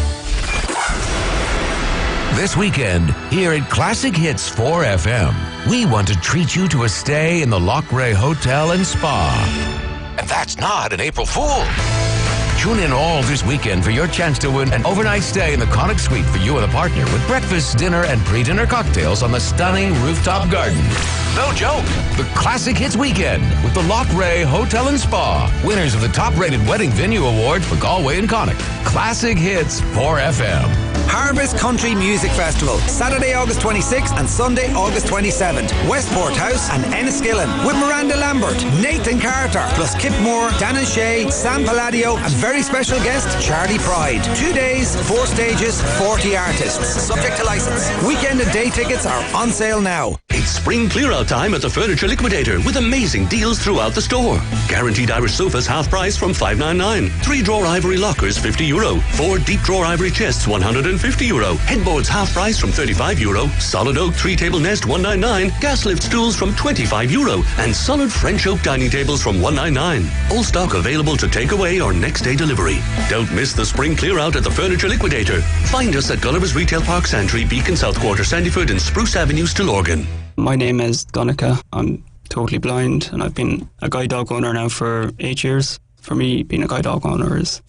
This weekend, here at Classic Hits 4FM, we want to treat you to a stay in the Lochray Hotel and Spa. And that's not an April Fool. Tune in all this weekend for your chance to win an overnight stay in the Connacht Suite for you and a partner, with breakfast, dinner and pre-dinner cocktails on the stunning rooftop garden. No joke. The Classic Hits Weekend with the Lochray Hotel and Spa. Winners of the top-rated wedding venue award for Galway and Connacht. Classic Hits 4FM. Harvest Country Music Festival, Saturday, August 26th and Sunday, August 27th. Westport House and Enniskillen with Miranda Lambert, Nathan Carter, plus Kip Moore, Dan and Shay, Sam Palladio and very special guest Charlie Pride. 2 days, 4 stages, 40 artists. Subject to licence. Weekend and day tickets are on sale now. It's spring clear-out time at the Furniture Liquidator with amazing deals throughout the store. Guaranteed Irish sofas half price from €5.99. 3-drawer ivory lockers €50. 4 deep-drawer ivory chests €150. Headboards half price from €35. Solid oak 3-table nest €199. Gas lift stools from €25. And solid French oak dining tables from €199. All stock available to take away or next day delivery. Don't miss the spring clear-out at the Furniture Liquidator. Find us at Gulliver's Retail Park, Santry, Beacon South Quarter, Sandyford and Spruce Avenue, Stillorgan. My name is Donica. I'm totally blind and I've been a guide dog owner now for 8 years. For me, being a guide dog owner is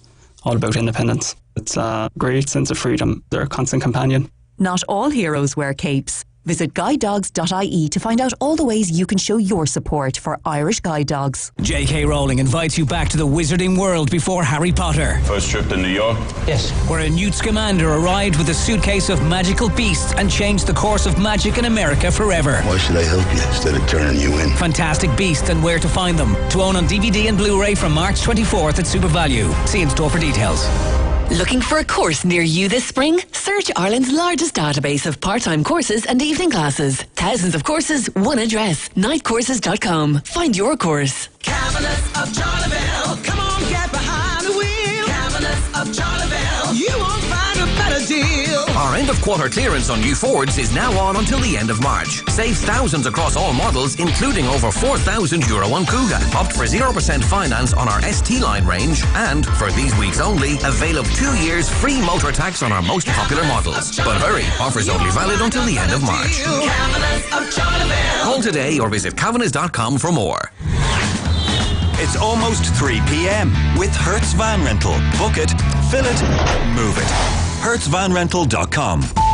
all about independence. It's a great sense of freedom. They're a constant companion. Not all heroes wear capes. Visit guidedogs.ie to find out all the ways you can show your support for Irish guide dogs. J.K. Rowling invites you back to the wizarding world before Harry Potter. First trip to New York? Yes. Where a Newt Scamander arrived with a suitcase of magical beasts and changed the course of magic in America forever. Why should I help you instead of turning you in? Fantastic Beasts and Where to Find Them. To own on DVD and Blu-ray from March 24th at SuperValue. See in store for details. Looking for a course near you this spring? Search Ireland's largest database of part-time courses and evening classes. Thousands of courses, one address. nightcourses.com. Find your course. Cavalers of Charleville, come on, get behind the wheel. Cavalers of Charleville, you won't find a better deal. Our end-of-quarter clearance on new Fords is now on until the end of March. Save thousands across all models, including over €4,000 on Kuga. Opt for 0% finance on our ST line range, and for these weeks only, avail of 2 years free motor tax on our most popular models. But hurry, offers only valid until the end of March. Call today or visit Cavanagh.com for more. It's almost 3 p.m. with Hertz Van Rental. Book it, fill it, move it. HertzVanRental.com.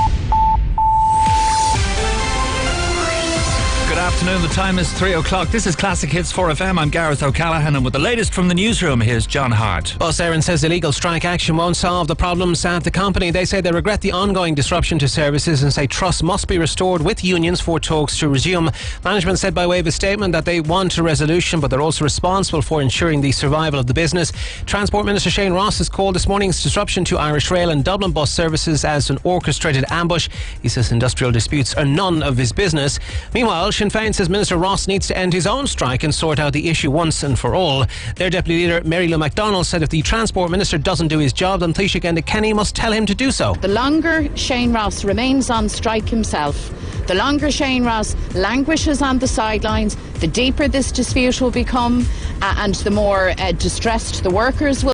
Good afternoon, the time is 3 o'clock. This is Classic Hits 4FM. I'm Gareth O'Callaghan, and with the latest from the newsroom, here's John Hart. Bus Éireann says illegal strike action won't solve the problems at the company. They say they regret the ongoing disruption to services and say trust must be restored with unions for talks to resume. Management said by way of a statement that they want a resolution, but they're also responsible for ensuring the survival of the business. Transport Minister Shane Ross has called this morning's disruption to Irish Rail and Dublin bus services as an orchestrated ambush. He says industrial disputes are none of his business. Meanwhile, Sinn Féin says Minister Ross needs to end his own strike and sort out the issue once and for all. Their Deputy Leader Mary Lou MacDonald said if the Transport Minister doesn't do his job, then Taoiseach Enda Kenny must tell him to do so. The longer Shane Ross remains on strike himself, the longer Shane Ross languishes on the sidelines, the deeper this dispute will become and the more distressed the workers will